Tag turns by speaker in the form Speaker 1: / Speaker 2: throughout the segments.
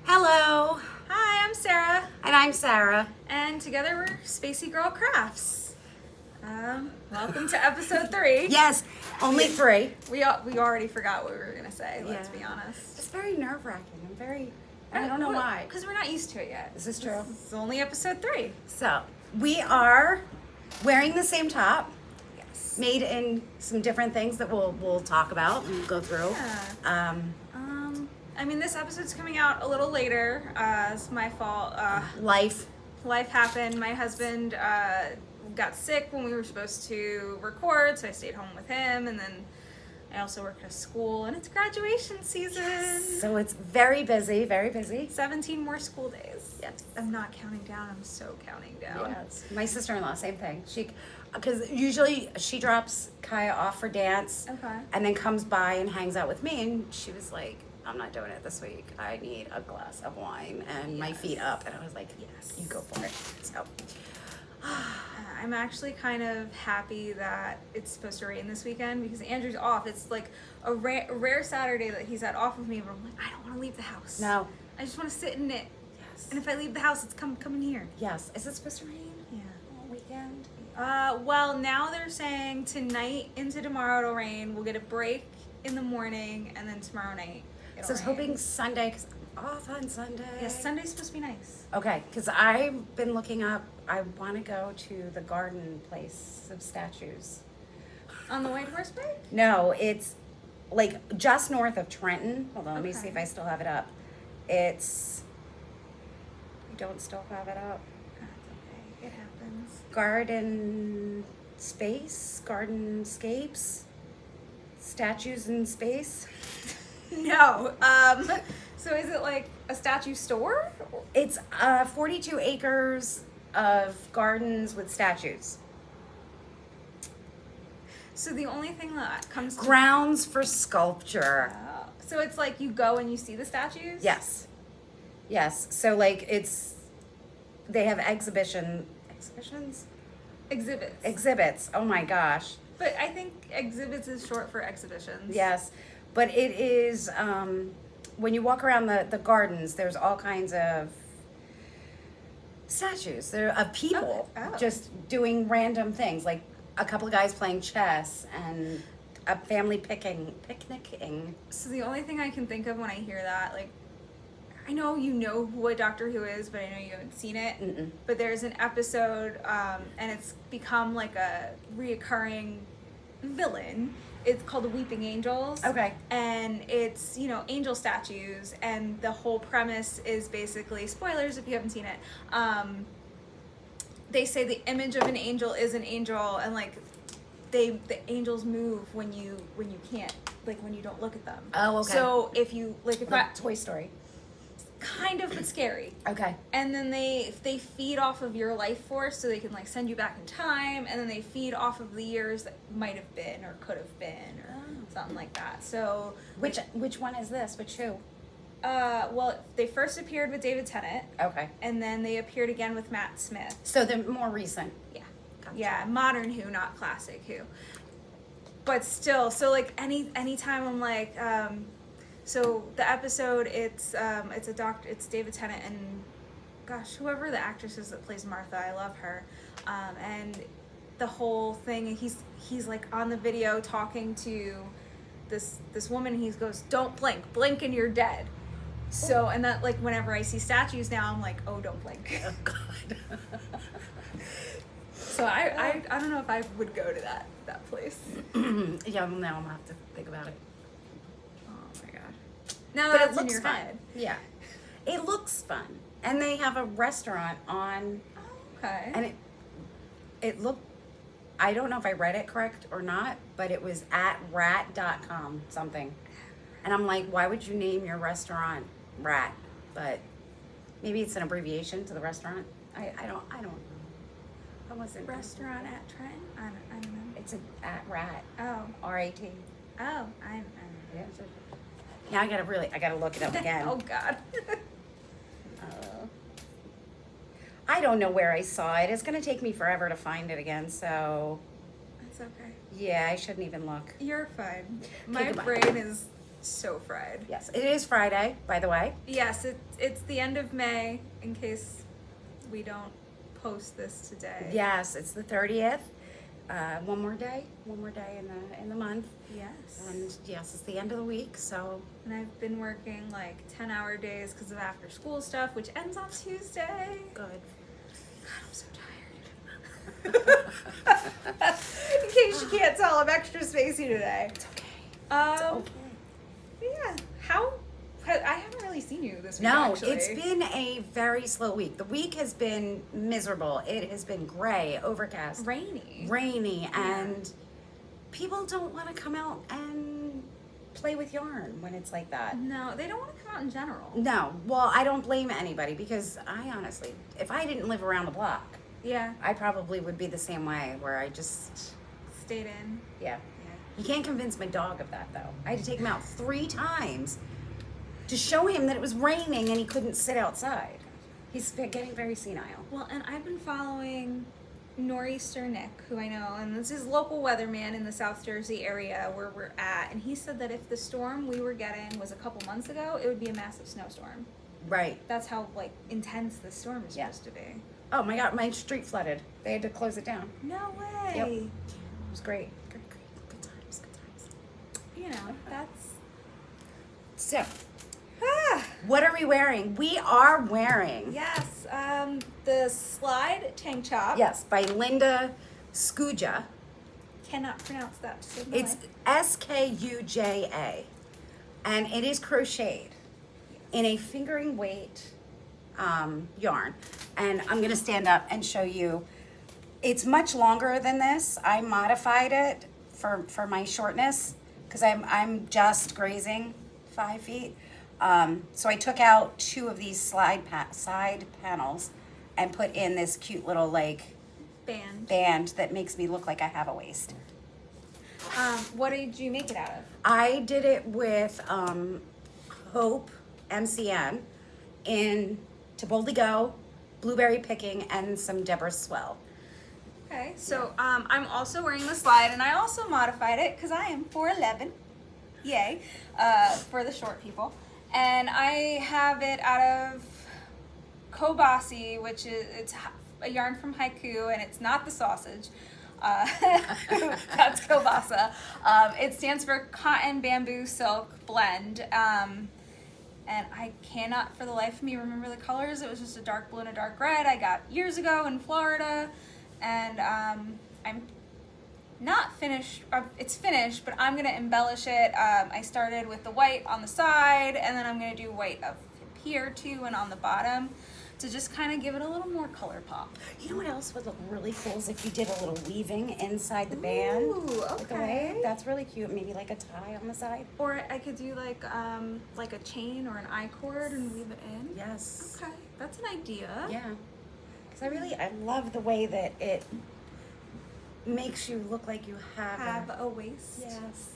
Speaker 1: Hello,
Speaker 2: Hi, I'm Sarah,
Speaker 1: and I'm Sara.
Speaker 2: and together we're Spacey Girl Crafts. Welcome to episode 3.
Speaker 1: Yes, only 3.
Speaker 2: We already forgot what we were gonna say. Let's
Speaker 1: Yeah.
Speaker 2: be honest.
Speaker 1: It's very nerve-wracking. I don't know why.
Speaker 2: Because we're not used to it yet.
Speaker 1: This is true.
Speaker 2: It's only episode 3.
Speaker 1: So, we are wearing the same top,
Speaker 2: Yes.
Speaker 1: made in some different things that we'll talk about and go through.
Speaker 2: Yeah. I mean, this episode's coming out a little later. It's my fault.
Speaker 1: Life.
Speaker 2: Life happened. My husband got sick when we were supposed to record, so I stayed home with him, and then I also work at a school, and it's graduation season.
Speaker 1: So it's very busy, very busy.
Speaker 2: 17 more school days.
Speaker 1: Yes.
Speaker 2: I'm not counting down. I'm so counting down.
Speaker 1: Yes. My sister-in-law, same thing. Because usually she drops Kaya off for dance,
Speaker 2: Okay.
Speaker 1: and then comes by and hangs out with me, and she was like, I'm not doing it this week. I need a glass of wine and my feet up. And I was like,
Speaker 2: Yes.
Speaker 1: you go for it. So,
Speaker 2: I'm actually kind of happy that it's supposed to rain this weekend because Andrew's off. It's like a rare Saturday that he's had off of me, but I'm like, I don't want to leave the house.
Speaker 1: no.
Speaker 2: I just want to sit and knit.
Speaker 1: Yes.
Speaker 2: And if I leave the house, it's come in here.
Speaker 1: Yes. Is it supposed to rain
Speaker 2: Yeah.
Speaker 1: all weekend?
Speaker 2: Well, now they're saying tonight into tomorrow it'll rain. We'll get a break in the morning, and then tomorrow night it'll
Speaker 1: So I was
Speaker 2: rain.
Speaker 1: hoping Sunday, because I'm off on Sunday.
Speaker 2: Yes, Sunday's supposed to be nice.
Speaker 1: Okay, because I've been looking up, I want to go to the garden place of statues.
Speaker 2: On the White Horse Bike?
Speaker 1: No, it's like just north of Trenton. Hold on, let me see
Speaker 2: Okay.
Speaker 1: if I still have it up. It's, I don't still have it up.
Speaker 2: That's okay. It happens.
Speaker 1: Gardenscapes, statues in space.
Speaker 2: No. So is it like a statue store?
Speaker 1: It's 42 acres of gardens with statues.
Speaker 2: So the only thing that comes to
Speaker 1: Grounds for sculpture.
Speaker 2: Oh. So it's like you go and you see the statues?
Speaker 1: Yes. Yes. So like they have exhibitions?
Speaker 2: Exhibits.
Speaker 1: Exhibits. Oh my gosh.
Speaker 2: But I think exhibits is short for exhibitions.
Speaker 1: Yes. But it is, when you walk around the gardens, there's all kinds of statues. There of people
Speaker 2: Okay. Oh.
Speaker 1: just doing random things, like a couple of guys playing chess and a family picnicking.
Speaker 2: So the only thing I can think of when I hear that, like, I know you know what Doctor Who is, but I know you haven't seen it.
Speaker 1: Mm-mm.
Speaker 2: But there's an episode, and it's become like a reoccurring villain. It's called The Weeping Angels.
Speaker 1: Okay.
Speaker 2: And it's, angel statues, and the whole premise is basically, spoilers if you haven't seen it, they say the image of an angel is an angel, and like the angels move when you can't, like when you don't look at them.
Speaker 1: Oh, okay.
Speaker 2: So if you like
Speaker 1: Like Toy Story.
Speaker 2: kind of, but scary.
Speaker 1: Okay.
Speaker 2: And then they feed off of your life force, so they can like send you back in time, and then they feed off of the years that might have been or could have been or something like that. So
Speaker 1: Which one is this? Which who?
Speaker 2: well, they first appeared with David Tennant,
Speaker 1: Okay.
Speaker 2: and then they appeared again with Matt Smith.
Speaker 1: So the more recent.
Speaker 2: Yeah.
Speaker 1: Gotcha.
Speaker 2: Yeah, modern Who, not classic Who. But still, so like anytime I'm like, so the episode, it's a doctor, it's David Tennant and, gosh, whoever the actress is that plays Martha, I love her, and the whole thing, he's like on the video talking to this woman, and he goes, don't blink and you're dead. So, and that, like, whenever I see statues now, I'm like, oh, don't blink.
Speaker 1: Oh God.
Speaker 2: So I don't know if I would go to that place.
Speaker 1: Yeah, well, now I'm gonna have to think about it.
Speaker 2: Oh my god. Now
Speaker 1: But
Speaker 2: that's
Speaker 1: it looks
Speaker 2: in your
Speaker 1: fun.
Speaker 2: head.
Speaker 1: Yeah. It looks fun. And they have a restaurant on,
Speaker 2: Okay.
Speaker 1: and it looked, I don't know if I read it correct or not, but it was at rat.com something. And I'm like, why would you name your restaurant Rat? But maybe it's an abbreviation to the restaurant. I don't know. I wasn't.
Speaker 2: Restaurant at Trent? I don't know.
Speaker 1: It's at Rat.
Speaker 2: Oh.
Speaker 1: R-A-T.
Speaker 2: Oh, I'm
Speaker 1: Yeah. Now I gotta look it up again.
Speaker 2: Oh god.
Speaker 1: I don't know where I saw it. It's gonna take me forever to find it again, so
Speaker 2: That's okay.
Speaker 1: yeah, I shouldn't even look.
Speaker 2: You're fine. My
Speaker 1: goodbye.
Speaker 2: brain is so fried.
Speaker 1: Yes, it is Friday, by the way.
Speaker 2: Yes, it's the end of May, in case we don't post this today.
Speaker 1: Yes, it's the 30th. One more day in the month.
Speaker 2: Yes.
Speaker 1: And yes, it's the end of the week, so.
Speaker 2: And I've been working like 10-hour days because of after school stuff, which ends on Tuesday.
Speaker 1: Good.
Speaker 2: God, I'm so tired. In case you can't tell, I'm extra spacey today.
Speaker 1: It's okay.
Speaker 2: It's
Speaker 1: okay.
Speaker 2: Yeah. I haven't really seen you this week.
Speaker 1: No,
Speaker 2: actually.
Speaker 1: it's been a very slow week. The week has been miserable. It has been gray, overcast, rainy, and people don't want to come out and play with yarn when it's like that.
Speaker 2: No, they don't want to come out in general.
Speaker 1: No, well, I don't blame anybody because I honestly, if I didn't live around the block,
Speaker 2: Yeah.
Speaker 1: I probably would be the same way where I just,
Speaker 2: Stayed in.
Speaker 1: yeah. You can't convince my dog of that though. I had to take him out 3 times to show him that it was raining and he couldn't sit outside. He's getting very senile.
Speaker 2: Well, and I've been following Nor'easter Nick, who I know, and this is local weatherman in the South Jersey area where we're at, and he said that if the storm we were getting was a couple months ago, it would be a massive snowstorm.
Speaker 1: Right.
Speaker 2: That's how like intense this storm is supposed to be.
Speaker 1: Oh my God, my street flooded. They had to close it down.
Speaker 2: No way.
Speaker 1: Yep. It was great. Good times.
Speaker 2: You know, that's
Speaker 1: So, what are we wearing? We are wearing.
Speaker 2: yes. The slide tank top.
Speaker 1: Yes, by Linda Skuja.
Speaker 2: Cannot pronounce that. To save my
Speaker 1: It's
Speaker 2: life.
Speaker 1: Skuja, and it is crocheted in a fingering weight yarn. And I'm gonna stand up and show you. It's much longer than this. I modified it for my shortness because I'm just grazing 5 feet. So I took out 2 of these side panels and put in this cute little like band that makes me look like I have a waist.
Speaker 2: What did you make it out of?
Speaker 1: I did it with Hope MCN in To Boldly Go, blueberry picking, and some Deborah swell.
Speaker 2: Okay, so I'm also wearing the slide, and I also modified it because I am 4'11", yay, for the short people. And I have it out of CoBaSi, which is it's a yarn from Haiku, and it's not the sausage. That's CoBaSi. It stands for Cotton Bamboo Silk Blend. And I cannot for the life of me remember the colors. It was just a dark blue and a dark red I got years ago in Florida. And I'm not finished. It's finished, but I'm going to embellish it. I started with the white on the side, and then I'm going to do white up here too and on the bottom to just kind of give it a little more color pop.
Speaker 1: You know what else would look really cool is if you did a little weaving inside the band.
Speaker 2: Ooh,
Speaker 1: With the
Speaker 2: okay.
Speaker 1: wave. That's really cute. Maybe like a tie on the side.
Speaker 2: Or I could do like a chain or an I-cord and weave it in.
Speaker 1: Yes.
Speaker 2: Okay, that's an idea.
Speaker 1: Yeah. Because I love the way that it makes you look like you have
Speaker 2: A waist.
Speaker 1: Yes.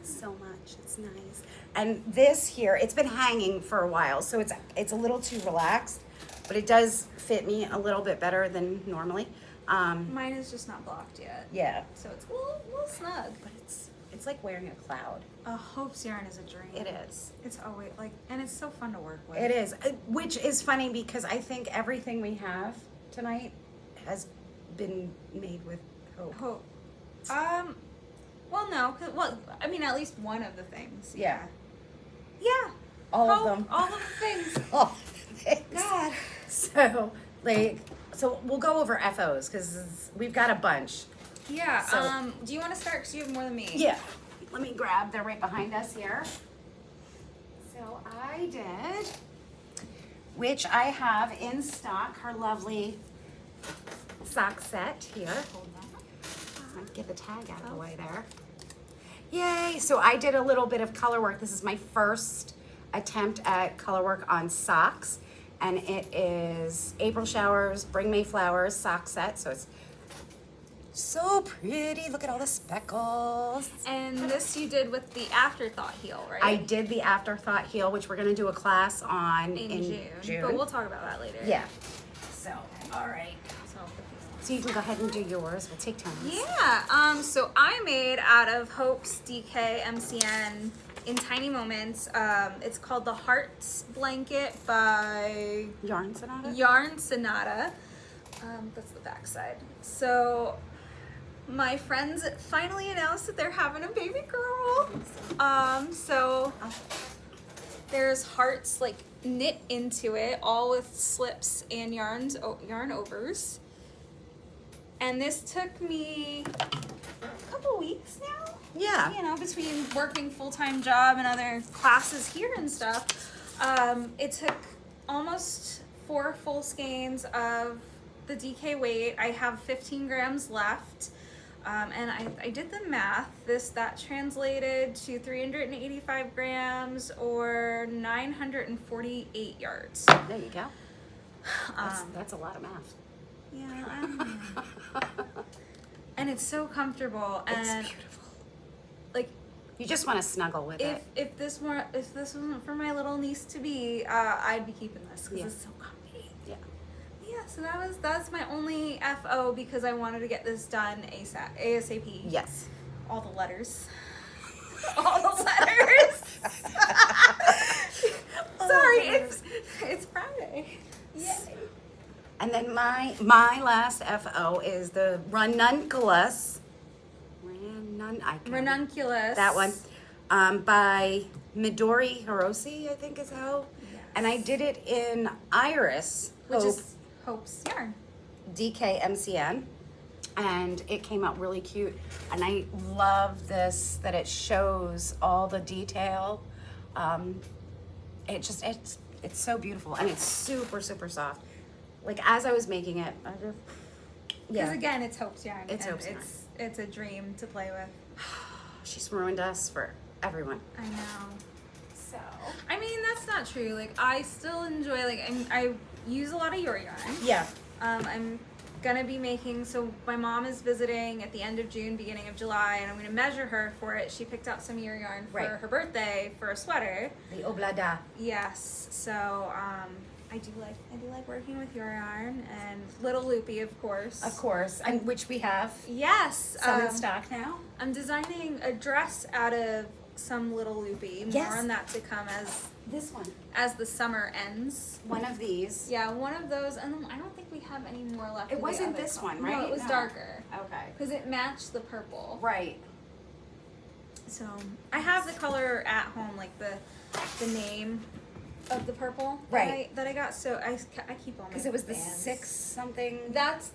Speaker 1: So much. It's nice. And this here, it's been hanging for a while, so it's a little too relaxed, but it does fit me a little bit better than normally.
Speaker 2: Mine is just not blocked yet.
Speaker 1: Yeah.
Speaker 2: So it's a little snug.
Speaker 1: But it's like wearing a cloud.
Speaker 2: Hope's yarn is a dream.
Speaker 1: It is.
Speaker 2: It's always like, and it's so fun to work with.
Speaker 1: It is. Which is funny because I think everything we have tonight has been made with Hope.
Speaker 2: Hope. Well, no, I mean, at least one of the things.
Speaker 1: Yeah.
Speaker 2: Yeah.
Speaker 1: All
Speaker 2: Hope,
Speaker 1: of them.
Speaker 2: All of the things.
Speaker 1: Oh, thanks.
Speaker 2: God.
Speaker 1: So we'll go over FOs because we've got a bunch.
Speaker 2: Yeah.
Speaker 1: So-
Speaker 2: Do you want to start? Because you have more than me.
Speaker 1: Yeah. Let me grab. They're right behind us here. So I did, which I have in stock, her lovely sock set here.
Speaker 2: Hold on.
Speaker 1: Get the tag out of the way there. Yay! So I did a little bit of color work. This is my first attempt at color work on socks, and it is April Showers Bring May Flowers sock set. So it's so pretty. Look at all the speckles.
Speaker 2: And this you did with the Afterthought heel, right?
Speaker 1: I did the Afterthought heel, which we're going to do a class on
Speaker 2: in June. But we'll talk about that later.
Speaker 1: Yeah. So, all right.
Speaker 2: So I'll put these on.
Speaker 1: So you can go ahead and do yours. We'll take turns.
Speaker 2: Yeah. So I made out of Hope's DK MCN in tiny moments. It's called the Hearts Blanket by
Speaker 1: Yarn Sonata?
Speaker 2: Yarn Sonata. That's the back side. So my friends finally announced that they're having a baby girl. So there's hearts like knit into it, all with slips and yarn overs. And this took me a couple weeks now.
Speaker 1: Yeah.
Speaker 2: You know, between working full-time job and other classes here and stuff. It took almost 4 full skeins of the DK weight. I have 15 grams left. And I did the math. That translated to 385 grams or 948 yards.
Speaker 1: There you go. That's a lot of math.
Speaker 2: Yeah. And it's so comfortable. And
Speaker 1: It's beautiful.
Speaker 2: like,
Speaker 1: You just want to snuggle with it.
Speaker 2: if this wasn't for my little niece to be, I'd be keeping this because
Speaker 1: Yeah.
Speaker 2: it's so comfy.
Speaker 1: Yeah.
Speaker 2: Yeah, so that's my only FO because I wanted to get this done ASAP.
Speaker 1: Yes.
Speaker 2: All the letters. All the letters. Sorry, it's Friday. Yay.
Speaker 1: And then my last FO is the Ranunculus.
Speaker 2: Ranunculus.
Speaker 1: That one. By Midori Hirose, I think is how.
Speaker 2: Yes.
Speaker 1: And I did it in Iris,
Speaker 2: Which
Speaker 1: Hope
Speaker 2: is Hope's yarn.
Speaker 1: DK MCN. And it came out really cute. And I love this, that it shows all the detail. It's so beautiful. And it's super, super soft. Like as I was making it, I just,
Speaker 2: Because again, it's Hope's yarn.
Speaker 1: It's
Speaker 2: and
Speaker 1: Hope's yarn.
Speaker 2: It's a dream to play with.
Speaker 1: She's ruined us for everyone.
Speaker 2: I know. So, I mean, that's not true. Like, I still enjoy, like, I use a lot of your yarn.
Speaker 1: Yeah.
Speaker 2: I'm gonna be making, so my mom is visiting at the end of June, beginning of July, and I'm gonna measure her for it. She picked out some of your yarn for
Speaker 1: Right.
Speaker 2: her birthday for a sweater.
Speaker 1: The Oblada.
Speaker 2: Yes. So, I do like working with your yarn and Little Loopy, of course.
Speaker 1: Of course. And which we have
Speaker 2: Yes.
Speaker 1: some in stock now.
Speaker 2: I'm designing a dress out of some Little Loopy. More
Speaker 1: Yes.
Speaker 2: on that to come
Speaker 1: This one.
Speaker 2: as the summer ends.
Speaker 1: One of these.
Speaker 2: Yeah, one of those, and then I don't think we have any more left.
Speaker 1: It
Speaker 2: of the
Speaker 1: wasn't
Speaker 2: other
Speaker 1: this
Speaker 2: color.
Speaker 1: one, right?
Speaker 2: No, it was
Speaker 1: No.
Speaker 2: darker
Speaker 1: Okay.
Speaker 2: because it matched the purple.
Speaker 1: Right.
Speaker 2: So I have the color at home, like the name of the purple
Speaker 1: Right.
Speaker 2: that I got. So I keep all my
Speaker 1: Because it was the
Speaker 2: bands.
Speaker 1: 6 something.
Speaker 2: That's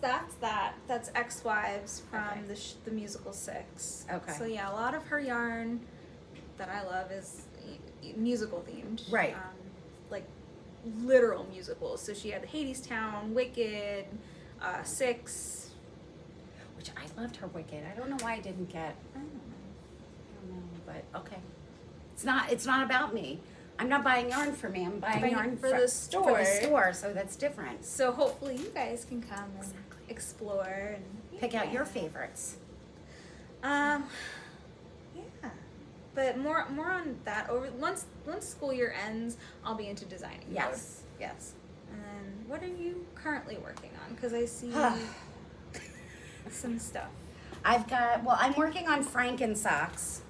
Speaker 2: Ex-Wives from
Speaker 1: Okay.
Speaker 2: the musical 6.
Speaker 1: Okay.
Speaker 2: So yeah, a lot of her yarn that I love is musical themed.
Speaker 1: Right.
Speaker 2: Like literal musicals. So she had Hadestown, Wicked, 6.
Speaker 1: Which I loved her Wicked. I don't know why I didn't get.
Speaker 2: I don't know.
Speaker 1: I don't know, but okay. It's not about me. I'm not buying yarn for me. I'm buying yarn
Speaker 2: for the store.
Speaker 1: For the store, so that's different.
Speaker 2: So hopefully you guys can come and
Speaker 1: Exactly.
Speaker 2: explore and
Speaker 1: Pick out your favorites.
Speaker 2: Yeah. But more on that once school year ends, I'll be into designing.
Speaker 1: Yes. Yes.
Speaker 2: And then what are you currently working on? Because I see some stuff.
Speaker 1: I'm working on Franken socks.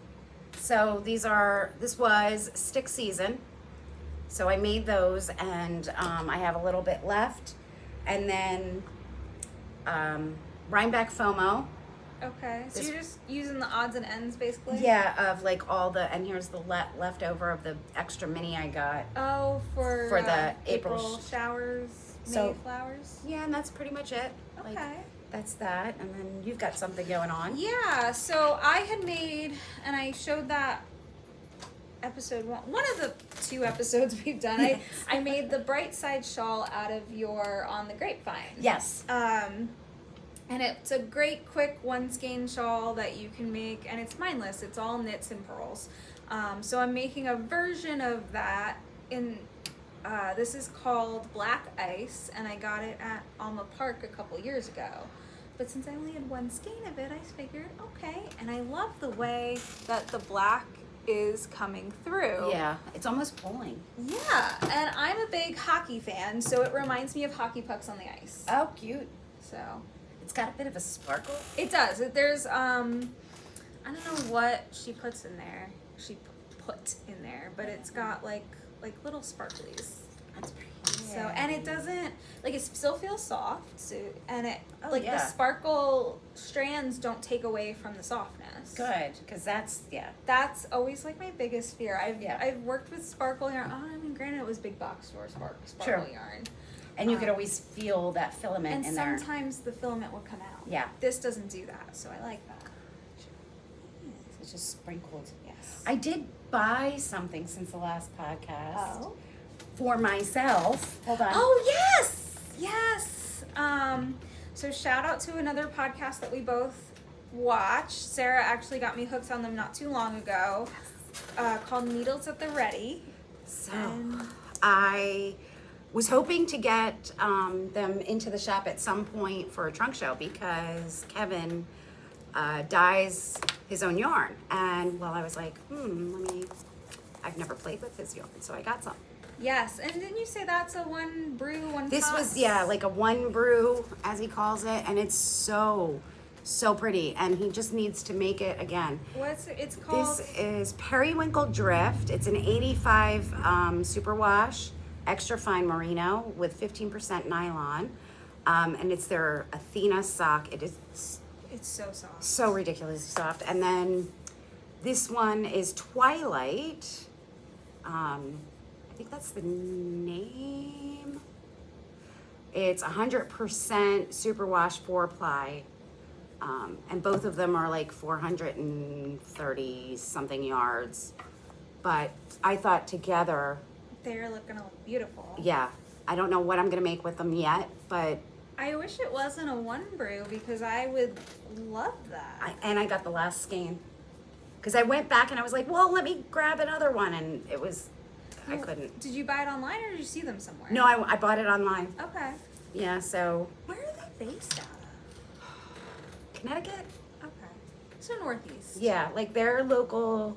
Speaker 1: So this was stick season. So I made those and I have a little bit left. And then Rhinebeck FOMO.
Speaker 2: Okay. So
Speaker 1: This-
Speaker 2: you're just using the odds and ends basically?
Speaker 1: Yeah, of like all the, and here's the leftover of the extra mini I got.
Speaker 2: Oh, for
Speaker 1: the April
Speaker 2: April showers,
Speaker 1: So-
Speaker 2: May flowers?
Speaker 1: Yeah, and that's pretty much it.
Speaker 2: Okay.
Speaker 1: Like, that's that. And then you've got something going on.
Speaker 2: Yeah, so I had made, and I showed that episode one of the 2 episodes we've done.
Speaker 1: Yes.
Speaker 2: I made the bright side shawl out of your On the Grapevine.
Speaker 1: Yes.
Speaker 2: And it's a great quick 1 skein shawl that you can make, and it's mindless. It's all knits and pearls. So I'm making a version of that in. This is called Black Ice, and I got it at Alma Park a couple years ago. But since I only had 1 skein of it, I figured, okay. And I love the way that the black is coming through.
Speaker 1: Yeah, it's almost pulling.
Speaker 2: Yeah, and I'm a big hockey fan, so it reminds me of hockey pucks on the ice.
Speaker 1: Oh, cute.
Speaker 2: So
Speaker 1: It's got a bit of a sparkle.
Speaker 2: it does. There's I don't know what she puts in there. She put in there, but it's got like little sparklies.
Speaker 1: That's pretty.
Speaker 2: So, and it doesn't, like, it still feels soft, so, and it,
Speaker 1: yeah.
Speaker 2: the sparkle strands don't take away from the softness.
Speaker 1: Good, because that's
Speaker 2: Always, like, my biggest fear. I've worked with sparkle yarn. I mean, granted, it was big box store sparkle yarn.
Speaker 1: And you could always feel that filament in there.
Speaker 2: And sometimes the filament would come out.
Speaker 1: Yeah.
Speaker 2: This doesn't do that, so I like that.
Speaker 1: It's just sprinkled.
Speaker 2: Yes.
Speaker 1: I did buy something since the last podcast.
Speaker 2: Oh.
Speaker 1: For myself. Hold on.
Speaker 2: Oh, yes! Yes! So shout out to another podcast that we both watch. Sara actually got me hooked on them not too long ago, called Needles at the Ready.
Speaker 1: So I was hoping to get them into the shop at some point for a trunk show because Kevin dyes his own yarn. And well, I was like, I've never played with his yarn, so I got some.
Speaker 2: Yes, and didn't you say that's a one brew, one
Speaker 1: This
Speaker 2: toss?
Speaker 1: was, like a one brew, as he calls it, and it's so pretty, and he just needs to make it again.
Speaker 2: What's it's called?
Speaker 1: This is Periwinkle Drift. It's an 85 superwash, extra fine merino with 15% nylon, and it's their Athena sock. It's
Speaker 2: so soft.
Speaker 1: so ridiculously soft. And then this one is Twilight. I think that's the name. It's 100% superwash 4-ply. And both of them are like 430 something yards. But I thought together,
Speaker 2: They're gonna look beautiful.
Speaker 1: yeah, I don't know what I'm gonna make with them yet, but
Speaker 2: I wish it wasn't a one brew because I would love that.
Speaker 1: I got the last skein. Because I went back and I was like, well, let me grab another one, and it was, I couldn't.
Speaker 2: Did you buy it online or did you see them somewhere?
Speaker 1: No, I bought it online.
Speaker 2: Okay.
Speaker 1: Yeah, so
Speaker 2: Where are they based out of?
Speaker 1: Connecticut?
Speaker 2: Okay. So Northeast.
Speaker 1: Yeah, like their local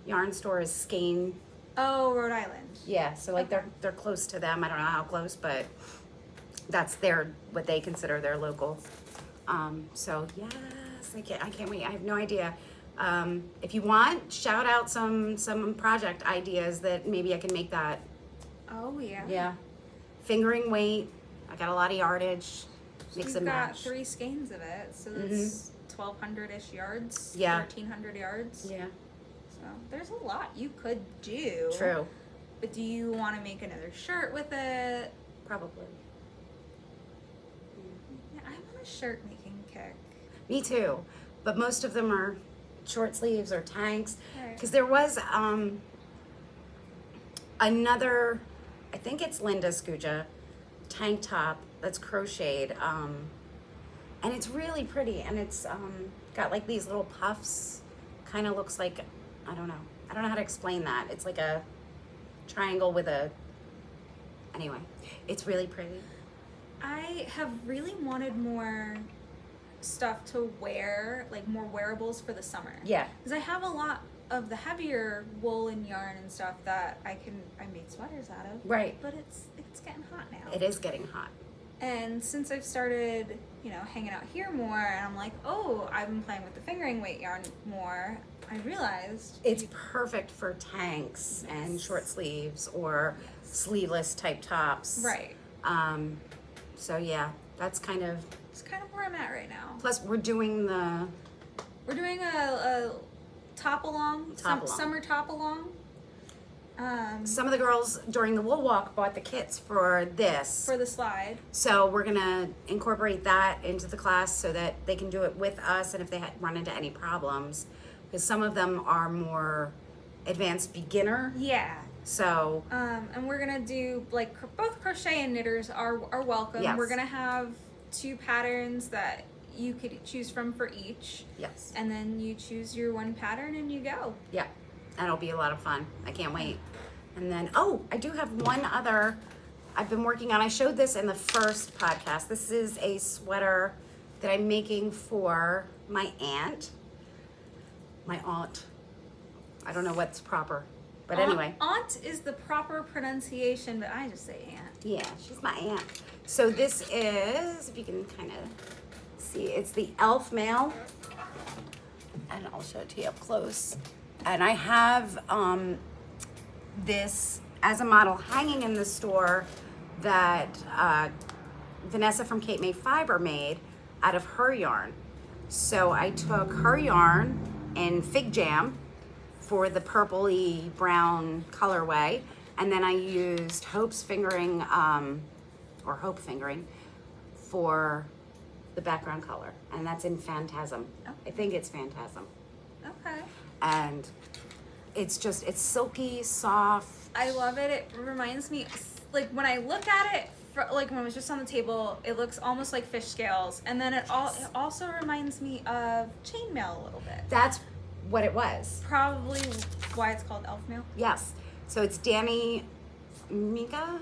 Speaker 1: yarn store is Skane.
Speaker 2: Oh, Rhode Island.
Speaker 1: Yeah, so like
Speaker 2: Okay.
Speaker 1: they're close to them. I don't know how close, but that's what they consider their local. So yes, I can't wait. I have no idea. If you want, shout out some project ideas that maybe I can make that.
Speaker 2: Oh yeah.
Speaker 1: Yeah. Fingering weight. I got a lot of yardage. Mix
Speaker 2: You've
Speaker 1: and
Speaker 2: got
Speaker 1: match.
Speaker 2: 3 skeins of it, so that's 1,200-ish yards.
Speaker 1: Yeah.
Speaker 2: 1,300 yards.
Speaker 1: Yeah.
Speaker 2: So there's a lot you could do.
Speaker 1: True.
Speaker 2: But do you want to make another shirt with it?
Speaker 1: Probably.
Speaker 2: Yeah, I'm on a shirt making kick.
Speaker 1: Me too. But most of them are short sleeves or tanks.
Speaker 2: Right.
Speaker 1: Because there was another, I think it's Linda Skuja, tank top that's crocheted. And it's really pretty. And it's got like these little puffs. Kind of looks like, I don't know how to explain that. It's like a triangle with anyway, it's really pretty.
Speaker 2: I have really wanted more stuff to wear, like more wearables for the summer.
Speaker 1: Yeah.
Speaker 2: Because I have a lot of the heavier wool and yarn and stuff that I made sweaters out of.
Speaker 1: Right.
Speaker 2: But it's getting hot now.
Speaker 1: It is getting hot.
Speaker 2: And since I've started, hanging out here more, and I'm like, oh, I've been playing with the fingering weight yarn more, I realized
Speaker 1: It's perfect for tanks and short sleeves or sleeveless type tops.
Speaker 2: right.
Speaker 1: So yeah, that's kind of.
Speaker 2: It's kind of where I'm at right now.
Speaker 1: Plus, we're doing
Speaker 2: a top along, summer top along.
Speaker 1: Some of the girls during the wool walk bought the kits for this.
Speaker 2: For the slide.
Speaker 1: So we're gonna incorporate that into the class so that they can do it with us, and if they run into any problems, because some of them are more advanced beginner.
Speaker 2: Yeah.
Speaker 1: So.
Speaker 2: And we're gonna do like both crochet and knitters are welcome.
Speaker 1: Yes.
Speaker 2: We're gonna have 2 patterns that you could choose from for each.
Speaker 1: Yes.
Speaker 2: And then you choose your one pattern and you go.
Speaker 1: Yeah, that'll be a lot of fun. I can't wait. And then, I do have one other I've been working on. I showed this in the first podcast. This is a sweater that I'm making for my aunt. My aunt. I don't know what's proper, but anyway.
Speaker 2: Aunt is the proper pronunciation, but I just say aunt.
Speaker 1: Yeah, she's my aunt. So this is, if you can kind of see, it's the elf mail. And I'll show it to you up close. And I have this as a model hanging in the store that Vanessa from Cape May Fiber made out of her yarn. So I took her yarn in Fig Jam for the purpley brown colorway, and then I used Hope's fingering, or Hope fingering, for the background color, and that's in Phantasm.
Speaker 2: Oh.
Speaker 1: I think it's Phantasm.
Speaker 2: Okay.
Speaker 1: And it's silky, soft.
Speaker 2: I love it. It reminds me, like when I look at it, like when it was just on the table, it looks almost like fish scales, and then it also reminds me of chainmail a little bit.
Speaker 1: That's what it was.
Speaker 2: Probably why it's called elf mail.
Speaker 1: Yes. So it's Danny Mika?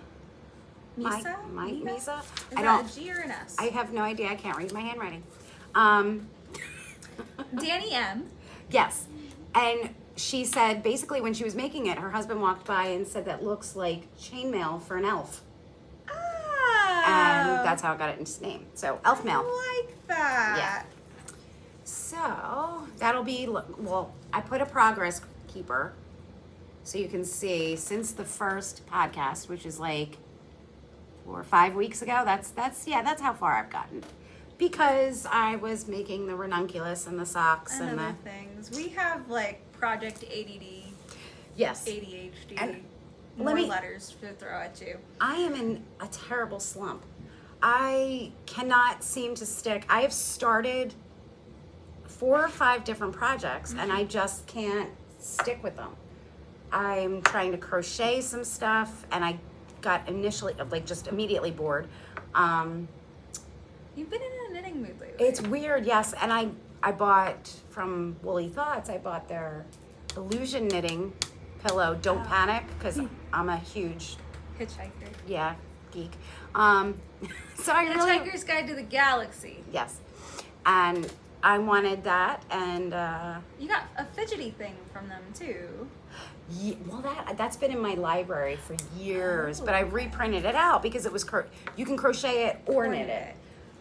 Speaker 2: Misa?
Speaker 1: Misa?
Speaker 2: Is
Speaker 1: I
Speaker 2: that
Speaker 1: don't.
Speaker 2: a G or an S?
Speaker 1: I have no idea. I can't read my handwriting.
Speaker 2: Danny M.
Speaker 1: Yes. And she said basically when she was making it, her husband walked by and said that looks like chainmail for an elf.
Speaker 2: Oh.
Speaker 1: And that's how I got it into its name. So elf mail.
Speaker 2: I like that.
Speaker 1: Yeah. So that'll be, well, I put a progress keeper so you can see since the first podcast, which is like 4 or 5 weeks ago. That's how far I've gotten, because I was making the ranunculus and the socks
Speaker 2: And
Speaker 1: and
Speaker 2: other
Speaker 1: the
Speaker 2: things. We have like Project ADD,
Speaker 1: yes.
Speaker 2: ADHD,
Speaker 1: And
Speaker 2: more letters to throw at you.
Speaker 1: I am in a terrible slump. I cannot seem to stick. I have started 4 or 5 different projects and I just can't stick with them. I'm trying to crochet some stuff and I got initially like just immediately bored.
Speaker 2: You've been in a knitting mood lately.
Speaker 1: It's weird, yes. And I bought from Woolly Thoughts, I bought their illusion knitting pillow, Don't Panic, because I'm a huge,
Speaker 2: Hitchhiker.
Speaker 1: geek. So I really,
Speaker 2: Hitchhiker's Guide to the Galaxy.
Speaker 1: yes. And I wanted that, and
Speaker 2: You got a fidgety thing from them too.
Speaker 1: well, that's been in my library for years, but I reprinted it out because it was you can crochet it or knit it,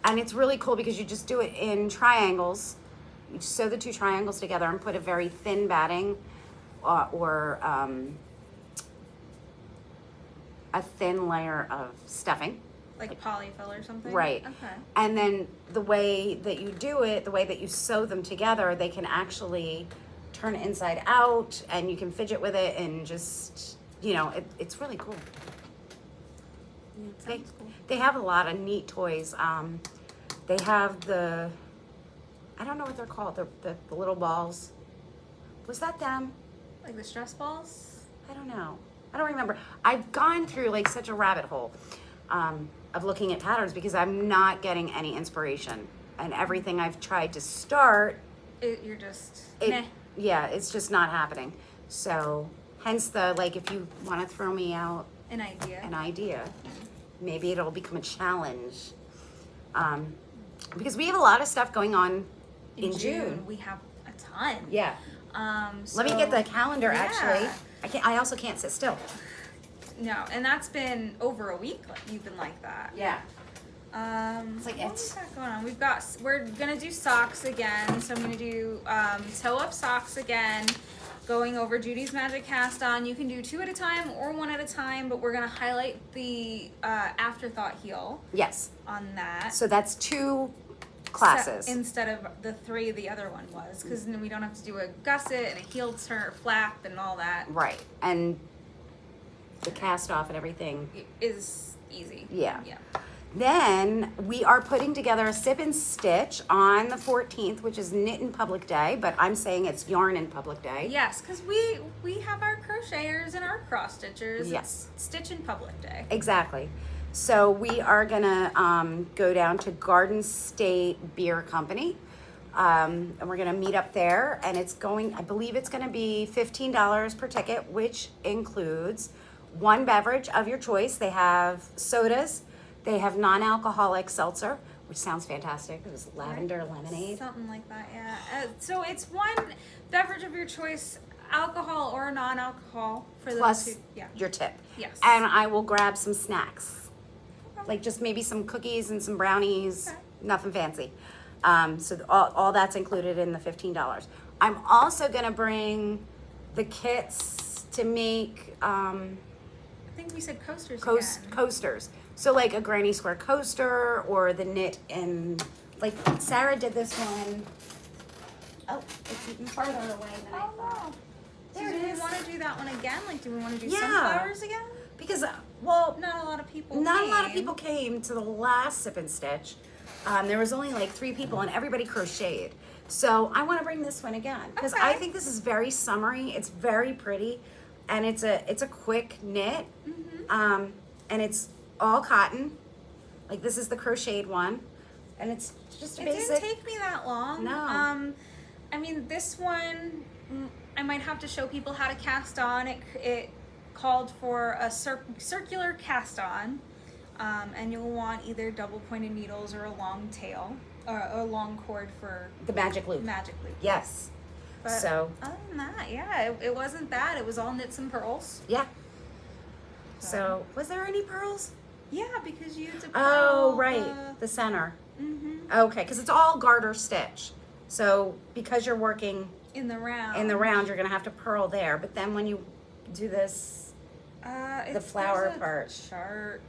Speaker 1: and it's really cool because you just do it in triangles. You sew the 2 triangles together and put a very thin batting or a thin layer of stuffing.
Speaker 2: Like polyfill or something?
Speaker 1: Right.
Speaker 2: Okay.
Speaker 1: And then the way that you do it, the way that you sew them together, they can actually turn it inside out and you can fidget with it and just, it's really cool.
Speaker 2: Sounds cool.
Speaker 1: They have a lot of neat toys. They have I don't know what they're called, the little balls. Was that them?
Speaker 2: Like the stress balls?
Speaker 1: I don't know. I don't remember. I've gone through like such a rabbit hole of looking at patterns because I'm not getting any inspiration. And everything I've tried to start,
Speaker 2: You're just, meh.
Speaker 1: yeah, it's just not happening. So hence if you want to throw me out
Speaker 2: An idea.
Speaker 1: maybe it'll become a challenge. Because we have a lot of stuff going on in June.
Speaker 2: We have a ton.
Speaker 1: Yeah.
Speaker 2: So,
Speaker 1: Let me get the calendar,
Speaker 2: yeah.
Speaker 1: actually. I also can't sit still.
Speaker 2: No, and that's been over a week. You've been like that.
Speaker 1: Yeah.
Speaker 2: It's
Speaker 1: like
Speaker 2: what we got going on? We're gonna do socks again. So I'm gonna do toe up socks again. Going over Judy's Magic Cast On. You can do 2 at a time or 1 at a time, but we're gonna highlight the afterthought heel.
Speaker 1: Yes.
Speaker 2: On that.
Speaker 1: So that's 2 classes.
Speaker 2: Instead of the 3 the other one was, because then we don't have to do a gusset and a heel turn, flap, and all that.
Speaker 1: Right. And the cast off and everything
Speaker 2: is easy.
Speaker 1: Yeah.
Speaker 2: Yeah.
Speaker 1: Then we are putting together a sip and stitch on the 14th, which is Knit in Public Day, but I'm saying it's Yarn in Public Day.
Speaker 2: Yes, because we have our crocheters and our cross stitchers.
Speaker 1: Yes.
Speaker 2: It's Stitch in Public Day.
Speaker 1: Exactly. So we are gonna go down to Garden State Beer Company, and we're gonna meet up there. And I believe it's gonna be $15 per ticket, which includes 1 beverage of your choice. They have sodas. They have non-alcoholic seltzer, which sounds fantastic. It was lavender lemonade.
Speaker 2: Something like that, yeah. So it's 1 beverage of your choice, alcohol or non-alcohol for
Speaker 1: Plus
Speaker 2: those who, yeah.
Speaker 1: your tip.
Speaker 2: Yes.
Speaker 1: And I will grab some snacks. Like just maybe some cookies and some brownies,
Speaker 2: Okay.
Speaker 1: nothing fancy. So all that's included in the $15. I'm also gonna bring the kits to make
Speaker 2: I think we said coasters again.
Speaker 1: coasters. So like a granny square coaster or the knit and like Sara did this one. Oh, it's even farther away than I thought.
Speaker 2: So
Speaker 1: There
Speaker 2: do
Speaker 1: it
Speaker 2: we
Speaker 1: is.
Speaker 2: want to do that one again? Like, do we want to do
Speaker 1: Yeah.
Speaker 2: sunflowers again?
Speaker 1: Because, well,
Speaker 2: Not a lot of people
Speaker 1: not a lot of
Speaker 2: came.
Speaker 1: people came to the last Sip and Stitch. There was only like 3 people and everybody crocheted. So I want to bring this one again because I
Speaker 2: Okay.
Speaker 1: think this is very summery. It's very pretty, and it's a quick knit, and it's all cotton. Like this is the crocheted one, and it's just a
Speaker 2: It
Speaker 1: basic.
Speaker 2: didn't take me that long.
Speaker 1: No.
Speaker 2: I mean, this one, I might have to show people how to cast on. It called for a circular cast on, and you'll want either double pointed needles or a long tail, or a long cord for
Speaker 1: The magic loop.
Speaker 2: magic loop.
Speaker 1: Yes.
Speaker 2: But
Speaker 1: So
Speaker 2: other than that, yeah, it wasn't bad. It was all knits and pearls.
Speaker 1: yeah. So was there any pearls?
Speaker 2: Yeah, because you had to
Speaker 1: Oh
Speaker 2: pearl
Speaker 1: right, the center.
Speaker 2: Mm-hmm.
Speaker 1: Okay, because it's all garter stitch. So because you're working
Speaker 2: In the round.
Speaker 1: you're gonna have to purl there. But then when you do this,
Speaker 2: It's,
Speaker 1: flower
Speaker 2: there's a
Speaker 1: part.
Speaker 2: chart.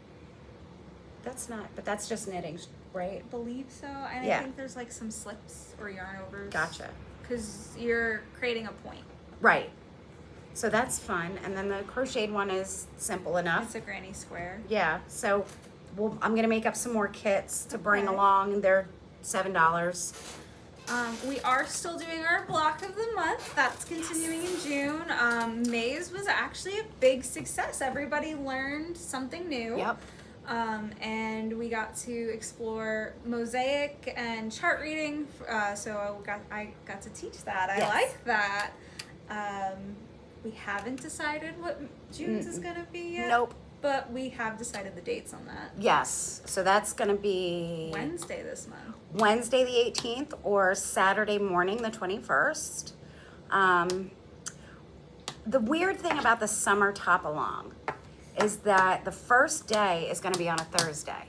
Speaker 1: that's not. But that's just knitting, right?
Speaker 2: I believe so. And
Speaker 1: Yeah.
Speaker 2: I think there's like some slips or yarn overs.
Speaker 1: Gotcha.
Speaker 2: Because you're creating a point.
Speaker 1: Right. So that's fun. And then the crocheted one is simple enough.
Speaker 2: It's a granny square.
Speaker 1: Yeah. So I'm gonna make up some more kits to bring
Speaker 2: Okay.
Speaker 1: along. They're $7.
Speaker 2: We are still doing our block of the month. That's continuing in June. May's was actually a big success. Everybody learned something new.
Speaker 1: Yep.
Speaker 2: And we got to explore mosaic and chart reading. So I got to teach that. I
Speaker 1: Yes.
Speaker 2: like that. We haven't decided what June's is gonna be yet.
Speaker 1: Nope.
Speaker 2: But we have decided the dates on that.
Speaker 1: Yes. So that's gonna be
Speaker 2: Wednesday this month.
Speaker 1: Wednesday the 18th or Saturday morning the 21st. The weird thing about the summer top along is that the first day is going to be on a Thursday.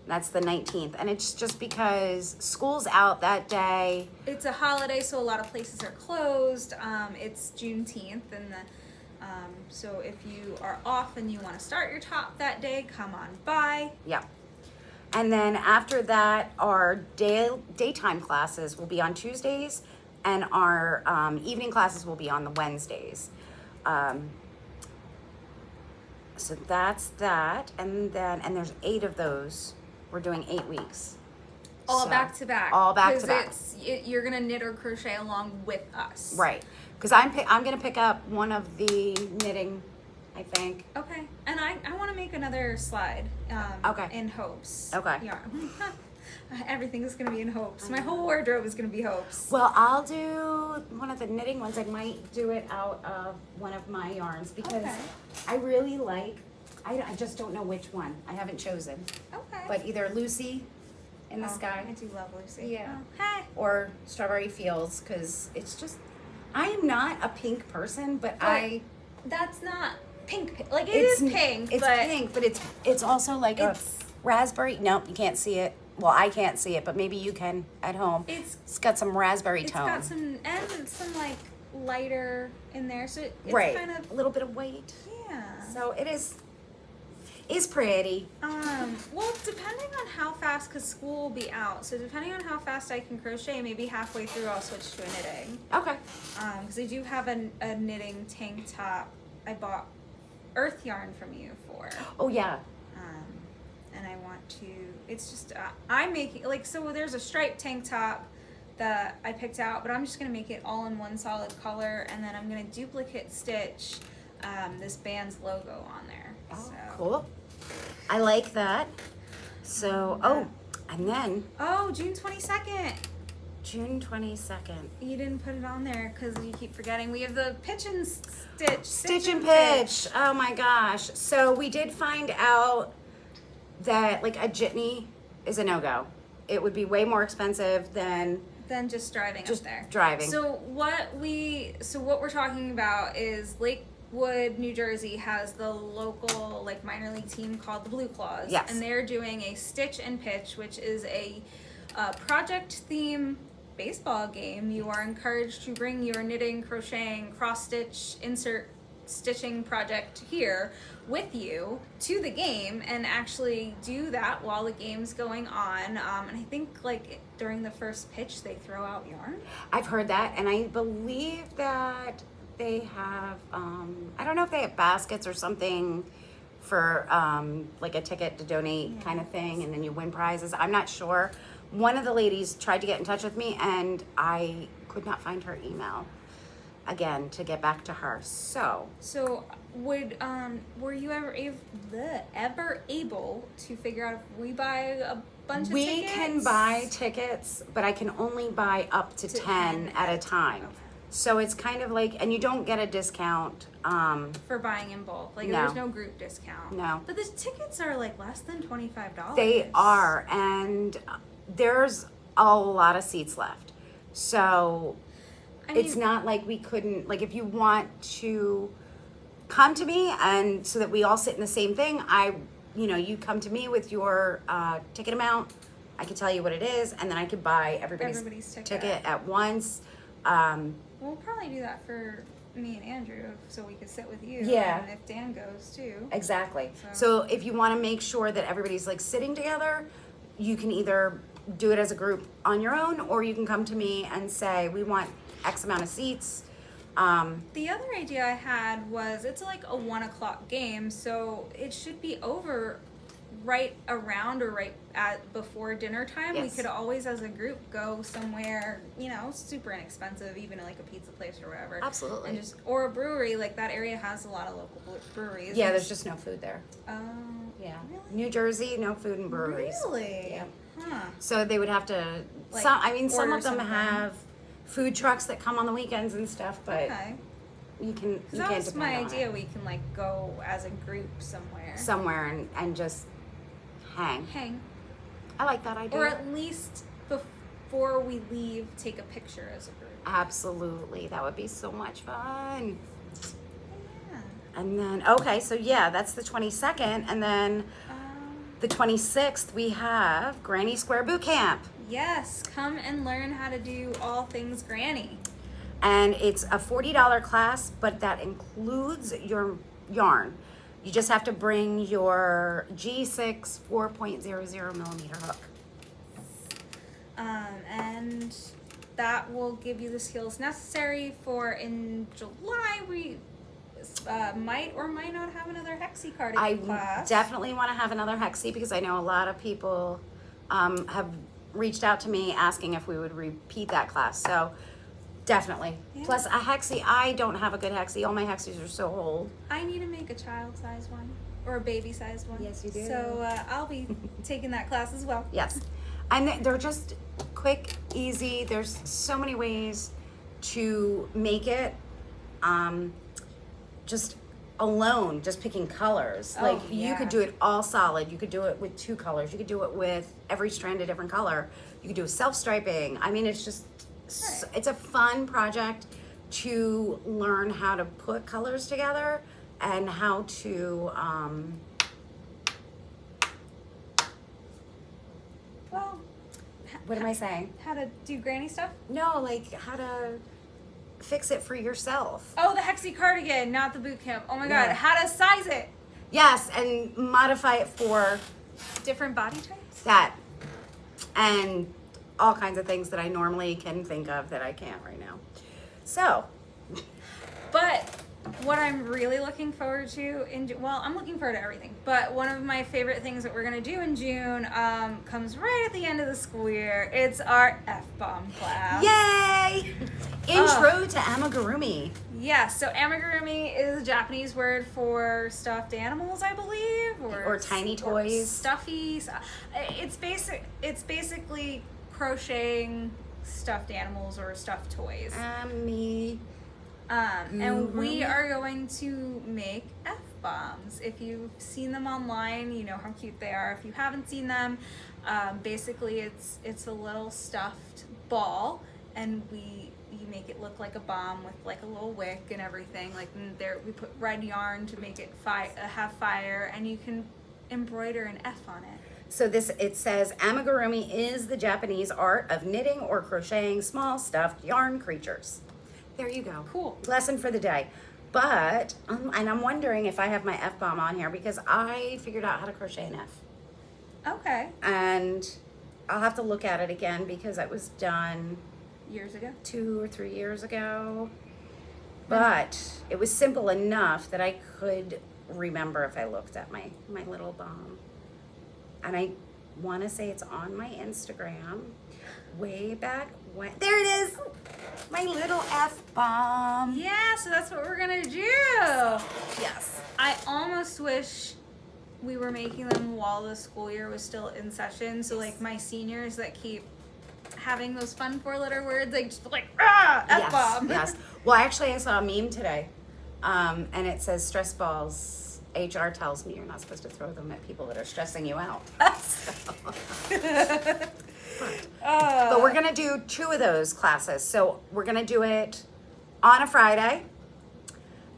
Speaker 1: That's the 19th. And it's just because school's out that day.
Speaker 2: It's a holiday, so a lot of places are closed. It's Juneteenth, and so if you are off and you want to start your top that day, come on by.
Speaker 1: Yep. And then after that, our daytime classes will be on Tuesdays, and our evening classes will be on the Wednesdays. So that's that, and there's 8 of those. We're doing 8 weeks.
Speaker 2: All
Speaker 1: So,
Speaker 2: back to back.
Speaker 1: all back to back.
Speaker 2: Because you're gonna knit or crochet along with us.
Speaker 1: Right. Because I'm gonna pick up one of the knitting, I think.
Speaker 2: Okay. And I want to make another slide.
Speaker 1: Okay.
Speaker 2: In hopes.
Speaker 1: Okay.
Speaker 2: Yarn. Everything is gonna be in hopes. My whole wardrobe is gonna be hopes.
Speaker 1: Well, I'll do one of the knitting ones. I might do it out of one of my yarns because
Speaker 2: Okay.
Speaker 1: I really like. I just don't know which one. I haven't chosen.
Speaker 2: Okay.
Speaker 1: But either Lucy in the
Speaker 2: Oh,
Speaker 1: Sky
Speaker 2: I do love Lucy.
Speaker 1: Yeah.
Speaker 2: Oh, hey.
Speaker 1: or Strawberry Fields because it's just. I am not a pink person, but
Speaker 2: That's not pink. Like it
Speaker 1: it's
Speaker 2: is pink.
Speaker 1: It's
Speaker 2: but
Speaker 1: pink, but it's also like
Speaker 2: It's-
Speaker 1: a raspberry. Nope, you can't see it. Well, I can't see it, but maybe you can at home.
Speaker 2: It's
Speaker 1: got some raspberry
Speaker 2: It's
Speaker 1: tone.
Speaker 2: got some like lighter in there, so it's
Speaker 1: right.
Speaker 2: kind of
Speaker 1: a little bit of weight.
Speaker 2: yeah.
Speaker 1: So it is pretty.
Speaker 2: Well, depending on how fast, because school will be out, so depending on how fast I can crochet, maybe halfway through I'll switch to a knitting.
Speaker 1: Okay.
Speaker 2: Because I do have a knitting tank top I bought earth yarn from you for.
Speaker 1: Oh yeah.
Speaker 2: And I want to, it's just, I'm making, like, so there's a striped tank top that I picked out, but I'm just going to make it all in one solid color, and then I'm going to duplicate stitch this band's logo on there.
Speaker 1: Oh,
Speaker 2: So.
Speaker 1: cool. I like that. So, and then
Speaker 2: Oh, June 22nd.
Speaker 1: June 22nd.
Speaker 2: You didn't put it on there because you keep forgetting. We have the pitch and stitch.
Speaker 1: Stitch and pitch. Oh my gosh. So we did find out that like a jitney is a no-go. It would be way more expensive than
Speaker 2: Just driving
Speaker 1: just
Speaker 2: up there.
Speaker 1: driving.
Speaker 2: So what we're talking about is Lakewood, New Jersey has the local like minor league team called the Blue Claws.
Speaker 1: Yes.
Speaker 2: And they're doing a stitch and pitch, which is a project theme baseball game, you are encouraged to bring your knitting, crocheting, cross stitch, insert stitching project here with you to the game and actually do that while the game's going on. And I think like during the first pitch they throw out yarn.
Speaker 1: I've heard that, and I believe that they have I don't know if they have baskets or something for like a ticket to donate kind of thing, and then you win prizes. I'm not sure. One of the ladies tried to get in touch with me, and I could not find her email again to get back to her. So
Speaker 2: would were you ever able to figure out if we buy a bunch of tickets?
Speaker 1: We can buy tickets, but I can only buy up to 10 at a time.
Speaker 2: Okay.
Speaker 1: So it's kind of like, and you don't get a discount.
Speaker 2: For buying in bulk. Like,
Speaker 1: No.
Speaker 2: there's no group discount.
Speaker 1: No.
Speaker 2: But the tickets are like less than $25.
Speaker 1: They are, and there's a lot of seats left. So
Speaker 2: I
Speaker 1: it's
Speaker 2: mean,
Speaker 1: not like we couldn't, like if you want to come to me and so that we all sit in the same thing, you come to me with your ticket amount, I could tell you what it is, and then I could buy everybody's ticket at once.
Speaker 2: we'll probably do that for me and Andrew so we could sit with you.
Speaker 1: Yeah.
Speaker 2: And if Dan goes too.
Speaker 1: Exactly.
Speaker 2: So-
Speaker 1: So if you want to make sure that everybody's like sitting together, you can either do it as a group on your own, or you can come to me and say, we want X amount of seats.
Speaker 2: The other idea I had was it's like a 1 o'clock game, so it should be over right around or right at before dinner time. We
Speaker 1: Yes.
Speaker 2: could always as a group go somewhere, super inexpensive, even like a pizza place or whatever.
Speaker 1: Absolutely.
Speaker 2: And or a brewery, like that area has a lot of local breweries.
Speaker 1: Yeah,
Speaker 2: And-
Speaker 1: there's just no food there.
Speaker 2: Oh,
Speaker 1: Yeah.
Speaker 2: really?
Speaker 1: New Jersey, no food and breweries.
Speaker 2: Really?
Speaker 1: Yeah.
Speaker 2: Huh.
Speaker 1: So they would have to,
Speaker 2: Like,
Speaker 1: some
Speaker 2: order
Speaker 1: of them
Speaker 2: something.
Speaker 1: have food trucks that come on the weekends and stuff, but
Speaker 2: Okay.
Speaker 1: you
Speaker 2: 'Cause
Speaker 1: can't
Speaker 2: that was
Speaker 1: depend
Speaker 2: my
Speaker 1: on
Speaker 2: idea.
Speaker 1: it.
Speaker 2: We can like go as a group somewhere.
Speaker 1: Somewhere and just hang.
Speaker 2: Hang.
Speaker 1: I like that idea.
Speaker 2: Or at least before we leave, take a picture as a group.
Speaker 1: Absolutely. That would be so much fun.
Speaker 2: Yeah.
Speaker 1: And then, okay, so yeah, that's the 22nd. And then the 26th, we have Granny Square Boot Camp.
Speaker 2: Yes, come and learn how to do all things granny.
Speaker 1: And it's a $40 class, but that includes your yarn. You just have to bring your G6 4.00 millimeter hook.
Speaker 2: And that will give you the skills necessary for in July. We might or might not have another Hexie cardigan
Speaker 1: I
Speaker 2: class.
Speaker 1: definitely want to have another Hexie because I know a lot of people have reached out to me asking if we would repeat that class. So definitely.
Speaker 2: Yeah.
Speaker 1: Plus a Hexie, I don't have a good Hexie. All my Hexies are so old.
Speaker 2: I need to make a child-sized one or a baby-sized one.
Speaker 1: Yes, you do.
Speaker 2: So I'll be taking that class as well.
Speaker 1: Yes. And they're just quick, easy. There's so many ways to make it just alone, just picking colors.
Speaker 2: Oh,
Speaker 1: Like you
Speaker 2: yeah.
Speaker 1: could do it all solid. You could do it with 2 colors. You could do it with every strand a different color. You could do self-striping. I mean, it's just,
Speaker 2: Right.
Speaker 1: it's a fun project to learn how to put colors together and how to,
Speaker 2: Well,
Speaker 1: what am I saying?
Speaker 2: how to do granny stuff?
Speaker 1: No, like how to fix it for yourself.
Speaker 2: Oh, the Hexie cardigan, not the boot camp. Oh my
Speaker 1: Yeah.
Speaker 2: god, how to size it.
Speaker 1: Yes, and modify it for
Speaker 2: Different body types?
Speaker 1: that. And all kinds of things that I normally can think of that I can't right now. So,
Speaker 2: But what I'm really looking forward to I'm looking forward to everything. But one of my favorite things that we're gonna do in June comes right at the end of the school year. It's our F-bomb class.
Speaker 1: yay! Intro to amigurumi.
Speaker 2: Yes. So amigurumi is a Japanese word for stuffed animals, I believe,
Speaker 1: Or tiny toys.
Speaker 2: Stuffy. It's basically crocheting stuffed animals or stuffed toys.
Speaker 1: Me.
Speaker 2: And we are going to make F-bombs. If you've seen them online, you know how cute they are. If you haven't seen them, basically it's a little stuffed ball, and you make it look like a bomb with like a little wick and everything. Like there, we put red yarn to make it have fire, and you can embroider an F on it?
Speaker 1: So it says amigurumi is the Japanese art of knitting or crocheting small stuffed yarn creatures. There you go.
Speaker 2: Cool.
Speaker 1: Lesson for the day. But, and I'm wondering if I have my F-bomb on here because I figured out how to crochet an F.
Speaker 2: Okay.
Speaker 1: And I'll have to look at it again because it was done
Speaker 2: Years ago?
Speaker 1: 2 or 3 years ago. But it was simple enough that I could remember if I looked at my little bomb. And I want to say it's on my Instagram way back when. There it is! My little F-bomb.
Speaker 2: Yeah, so that's what we're gonna do.
Speaker 1: Yes.
Speaker 2: I almost wish we were making them while the school year was still in session. So like my seniors that keep having those fun 4-letter words, like just like F-bomb.
Speaker 1: Yes. Well, actually, I saw a meme today, and it says stress balls. HR tells me you're not supposed to throw them at people that are stressing you out. But we're gonna do 2 of those classes. So we're gonna do it on a Friday,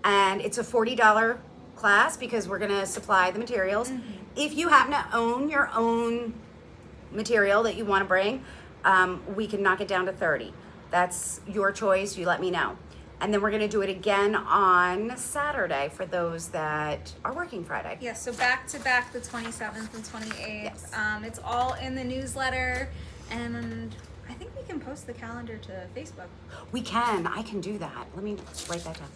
Speaker 1: and it's a $40 class because we're gonna supply the materials. Mm-hmm. If you happen to own your own material that you want to bring, we can knock it down to $30. That's your choice. You let me know. And then we're going to do it again on Saturday for those that are working Friday.
Speaker 2: Yes, so back to back the 27th and 28th.
Speaker 1: Yes.
Speaker 2: It's all in the newsletter, and I think we can post the calendar to Facebook.
Speaker 1: We can. I can do that. Let me write that down.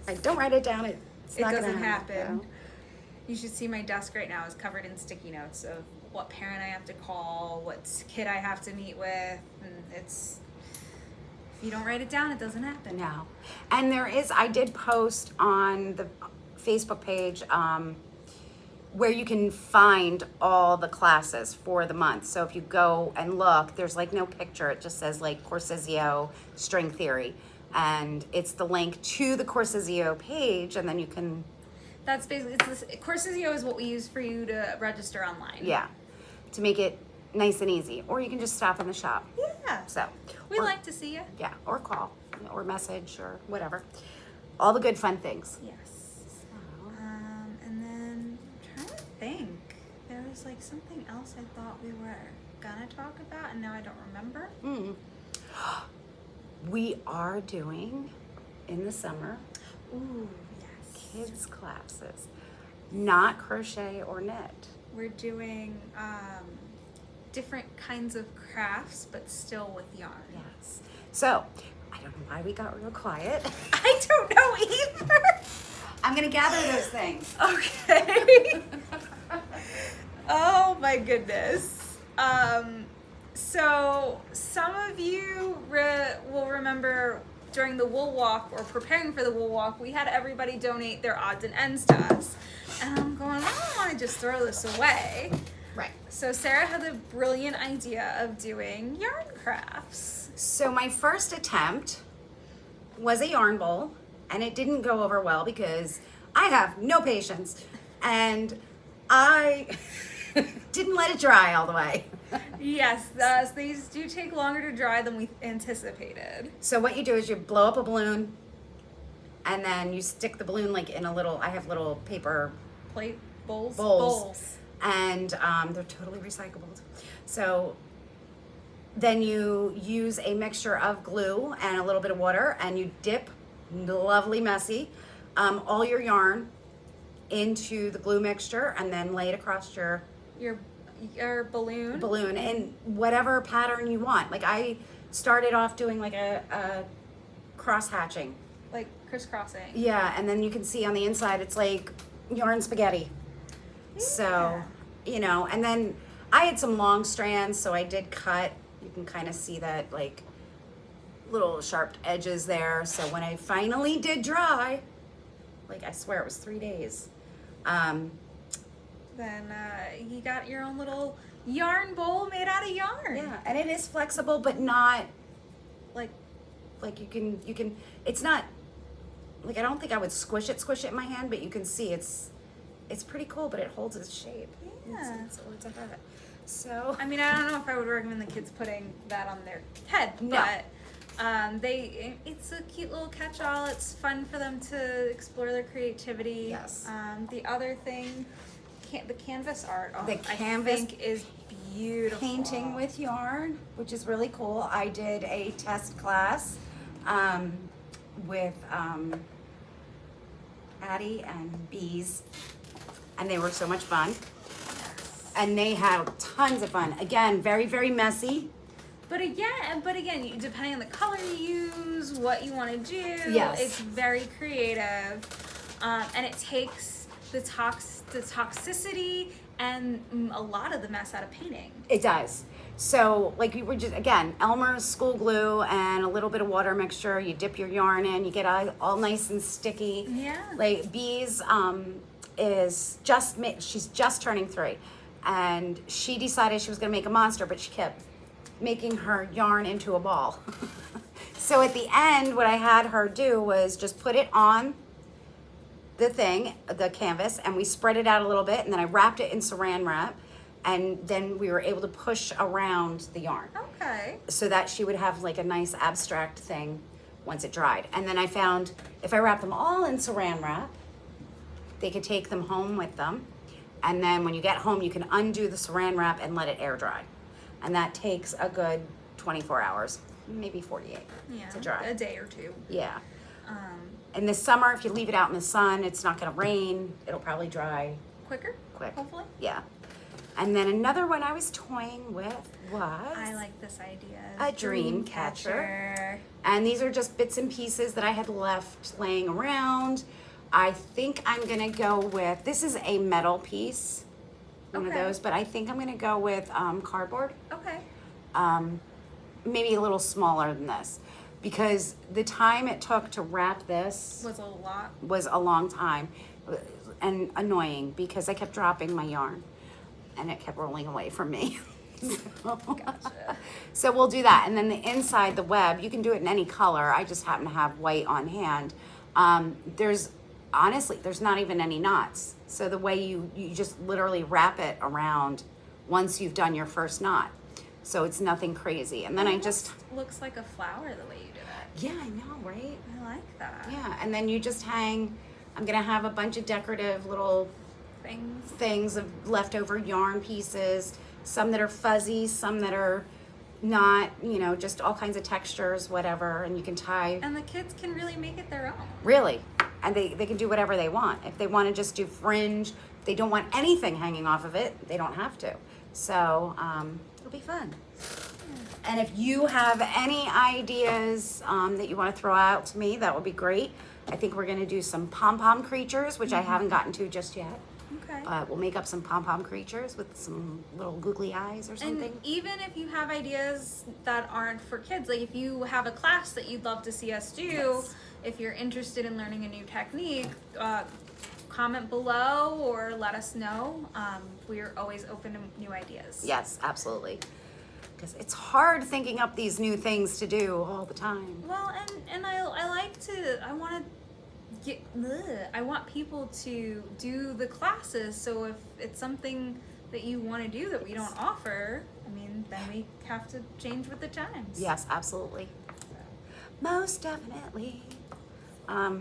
Speaker 1: I don't write it down. It
Speaker 2: doesn't happen. You should see my desk right now is covered in sticky notes of what parent I have to call, what kid I have to meet with, and it's... If you don't write it down, it doesn't happen.
Speaker 1: No. And I did post on the Facebook page where you can find all the classes for the month. So if you go and look, there's like no picture. It just says like Corsizio string theory. And it's the link to the Corsizio page, and then you can...
Speaker 2: That's basically, Corsizio is what we use for you to register online.
Speaker 1: Yeah. To make it nice and easy. Or you can just stop in the shop.
Speaker 2: Yeah.
Speaker 1: So...
Speaker 2: We'd like to see you.
Speaker 1: Yeah, or call, or message, or whatever. All the good fun things.
Speaker 2: Yes. And then I'm trying to think. There was like something else I thought we were gonna talk about, and now I don't remember.
Speaker 1: We are doing in the summer.
Speaker 2: Ooh, yes.
Speaker 1: Kids classes, not crochet or knit.
Speaker 2: We're doing different kinds of crafts, but still with yarn.
Speaker 1: Yes. So, I don't know why we got real quiet.
Speaker 2: I don't know either.
Speaker 1: I'm gonna gather those things.
Speaker 2: Okay. Oh my goodness. So some of you will remember during the wool walk or preparing for the wool walk, we had everybody donate their odds and ends to us. And I'm going, I don't want to just throw this away.
Speaker 1: Right.
Speaker 2: So Sara had the brilliant idea of doing yarn crafts.
Speaker 1: So my first attempt was a yarn bowl, and it didn't go over well because I have no patience, and I didn't let it dry all the way.
Speaker 2: Yes, these do take longer to dry than we anticipated.
Speaker 1: So what you do is you blow up a balloon, and then you stick the balloon like in I have little paper
Speaker 2: Plate bowls.
Speaker 1: And they're totally recyclable. So then you use a mixture of glue and a little bit of water, and you dip, lovely messy, all your yarn into the glue mixture, and then lay it across your balloon in whatever pattern you want. Like I started off doing like a cross hatching,
Speaker 2: like crisscrossing.
Speaker 1: Yeah, and then you can see on the inside it's like yarn spaghetti. Yeah. So, and then I had some long strands, so I did cut. You can kind of see that like little sharp edges there. So when I finally did dry, like I swear it was 3 days.
Speaker 2: Then you got your own little yarn bowl made out of yarn.
Speaker 1: Yeah, and it is flexible, but not like you can. It's not like I don't think I would squish it in my hand, but you can see it's pretty cool, but it holds its shape.
Speaker 2: Yeah.
Speaker 1: It's a hat. So
Speaker 2: I mean, I don't know if I would recommend the kids putting that on their head, but It's a cute little catch-all. It's fun for them to explore their creativity.
Speaker 1: Yes.
Speaker 2: The other thing, the canvas art. Oh,
Speaker 1: The canvas
Speaker 2: I think is beautiful.
Speaker 1: painting with yarn, which is really cool. I did a test class with Addie and Bees, and they were so much fun. And they had tons of fun. Again, very, very messy.
Speaker 2: But again, depending on the color you use, what you want to do,
Speaker 1: Yes.
Speaker 2: it's very creative, and it takes the toxicity and a lot of the mess out of painting.
Speaker 1: It does. So, like, we were just, again, Elmer's school glue and a little bit of water mixture. You dip your yarn in, you get all nice and sticky.
Speaker 2: Yeah.
Speaker 1: Like, Bees she's just turning 3. And she decided she was going to make a monster, but she kept making her yarn into a ball. So at the end, what I had her do was just put it on the canvas, and we spread it out a little bit, and then I wrapped it in saran wrap, and then we were able to push around the yarn.
Speaker 2: Okay.
Speaker 1: So that she would have like a nice abstract thing once it dried. And then I found if I wrap them all in saran wrap, they could take them home with them. And then when you get home, you can undo the saran wrap and let it air dry. And that takes a good 24 hours, maybe 48 to dry.
Speaker 2: A day or two.
Speaker 1: Yeah. In the summer, if you leave it out in the sun, it's not gonna rain. It'll probably dry
Speaker 2: Quick. Hopefully.
Speaker 1: Yeah. And then another one I was toying with was
Speaker 2: I like this idea.
Speaker 1: a dream catcher. And these are just bits and pieces that I had left laying around. I think I'm gonna go with, this is a metal piece, one of
Speaker 2: Okay.
Speaker 1: those, but I think I'm gonna go with cardboard.
Speaker 2: Okay.
Speaker 1: Maybe a little smaller than this, because the time it took to wrap this
Speaker 2: Was a lot.
Speaker 1: was a long time and annoying because I kept dropping my yarn and it kept rolling away from me.
Speaker 2: Gotcha.
Speaker 1: So we'll do that. And then the inside, the web, you can do it in any color. I just happen to have white on hand. Honestly, there's not even any knots. So the way you just literally wrap it around once you've done your first knot. So it's nothing crazy. And then I just...
Speaker 2: looks like a flower the way you did it.
Speaker 1: Yeah, I know, right?
Speaker 2: I like that.
Speaker 1: Yeah, and then you just hang... I'm going to have a bunch of decorative little things of leftover yarn pieces. Some that are fuzzy, some that are not, just all kinds of textures, whatever. And you can tie...
Speaker 2: And the kids can really make it their own.
Speaker 1: Really. And they can do whatever they want. If they want to just do fringe, if they don't want anything hanging off of it, they don't have to. So it'll be fun. And if you have any ideas that you want to throw out to me, that would be great. I think we're going to do some pom-pom creatures, which I haven't gotten to just yet.
Speaker 2: Okay.
Speaker 1: We'll make up some pom-pom creatures with some little googly eyes or something.
Speaker 2: And even if you have ideas that aren't for kids, like if you have a class that you'd love to see us do,
Speaker 1: Yes.
Speaker 2: if you're interested in learning a new technique, comment below or let us know. We're always open to new ideas.
Speaker 1: Yes, absolutely. Because it's hard thinking up these new things to do all the time.
Speaker 2: Well, and I want people to do the classes, so if it's something that you want to do that we don't offer, then we have to change with the times.
Speaker 1: Yes, absolutely. Most definitely. I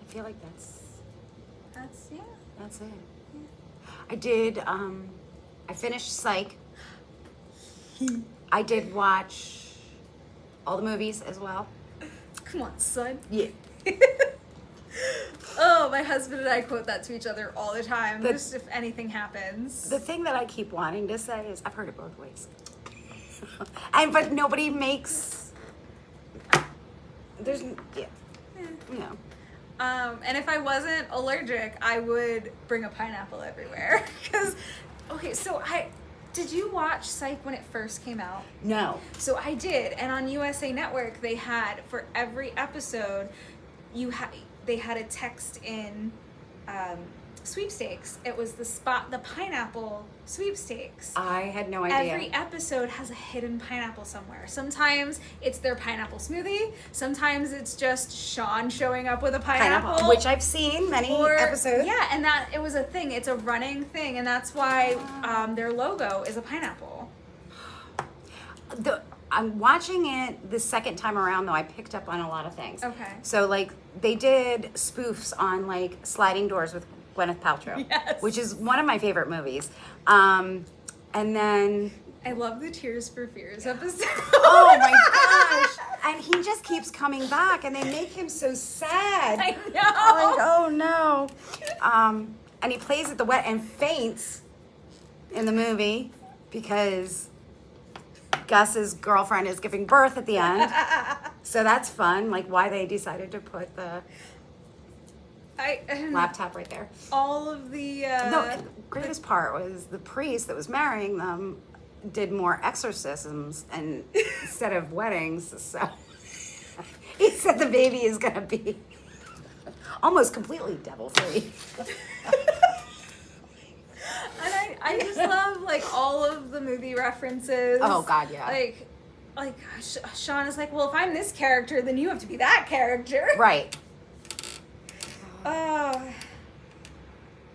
Speaker 1: feel like that's it. I did, I finished Psych. I did watch all the movies as well.
Speaker 2: Come on, son.
Speaker 1: Yeah.
Speaker 2: Oh, my husband and I quote that to each other all the time, just if anything happens.
Speaker 1: The thing that I keep wanting to say is, I've heard it both ways. But nobody makes, there's,
Speaker 2: And if I wasn't allergic, I would bring a pineapple everywhere. Did you watch Psych when it first came out?
Speaker 1: No.
Speaker 2: So I did, and on USA Network, they had, for every episode, they had a text in sweepstakes. It was the pineapple sweepstakes.
Speaker 1: I had no idea.
Speaker 2: Every episode has a hidden pineapple somewhere. Sometimes it's their pineapple smoothie. Sometimes it's just Sean showing up with a pineapple.
Speaker 1: Which I've seen many episodes.
Speaker 2: Yeah, and that it was a thing. It's a running thing, and that's why their logo is a pineapple.
Speaker 1: I'm watching it the second time around, though I picked up on a lot of things.
Speaker 2: Okay.
Speaker 1: So, like, they did spoofs on, like, Sliding Doors with Gwyneth Paltrow.
Speaker 2: Yes.
Speaker 1: Which is one of my favorite movies. And then...
Speaker 2: I love the Tears for Fears episode.
Speaker 1: Oh, my gosh. And he just keeps coming back, and they make him so sad.
Speaker 2: I know.
Speaker 1: Like, oh, no. And he plays at the wet and faints in the movie because Gus's girlfriend is giving birth at the end. So that's fun, like why they decided to put the laptop right there.
Speaker 2: All of the...
Speaker 1: The greatest part was the priest that was marrying them did more exorcisms and instead of weddings. So he said the baby is going to be almost completely devil-free.
Speaker 2: And I just love, like, all of the movie references.
Speaker 1: Oh, God, yeah.
Speaker 2: Like Sean is like, well, if I'm this character, then you have to be that character.
Speaker 1: Right.
Speaker 2: Oh.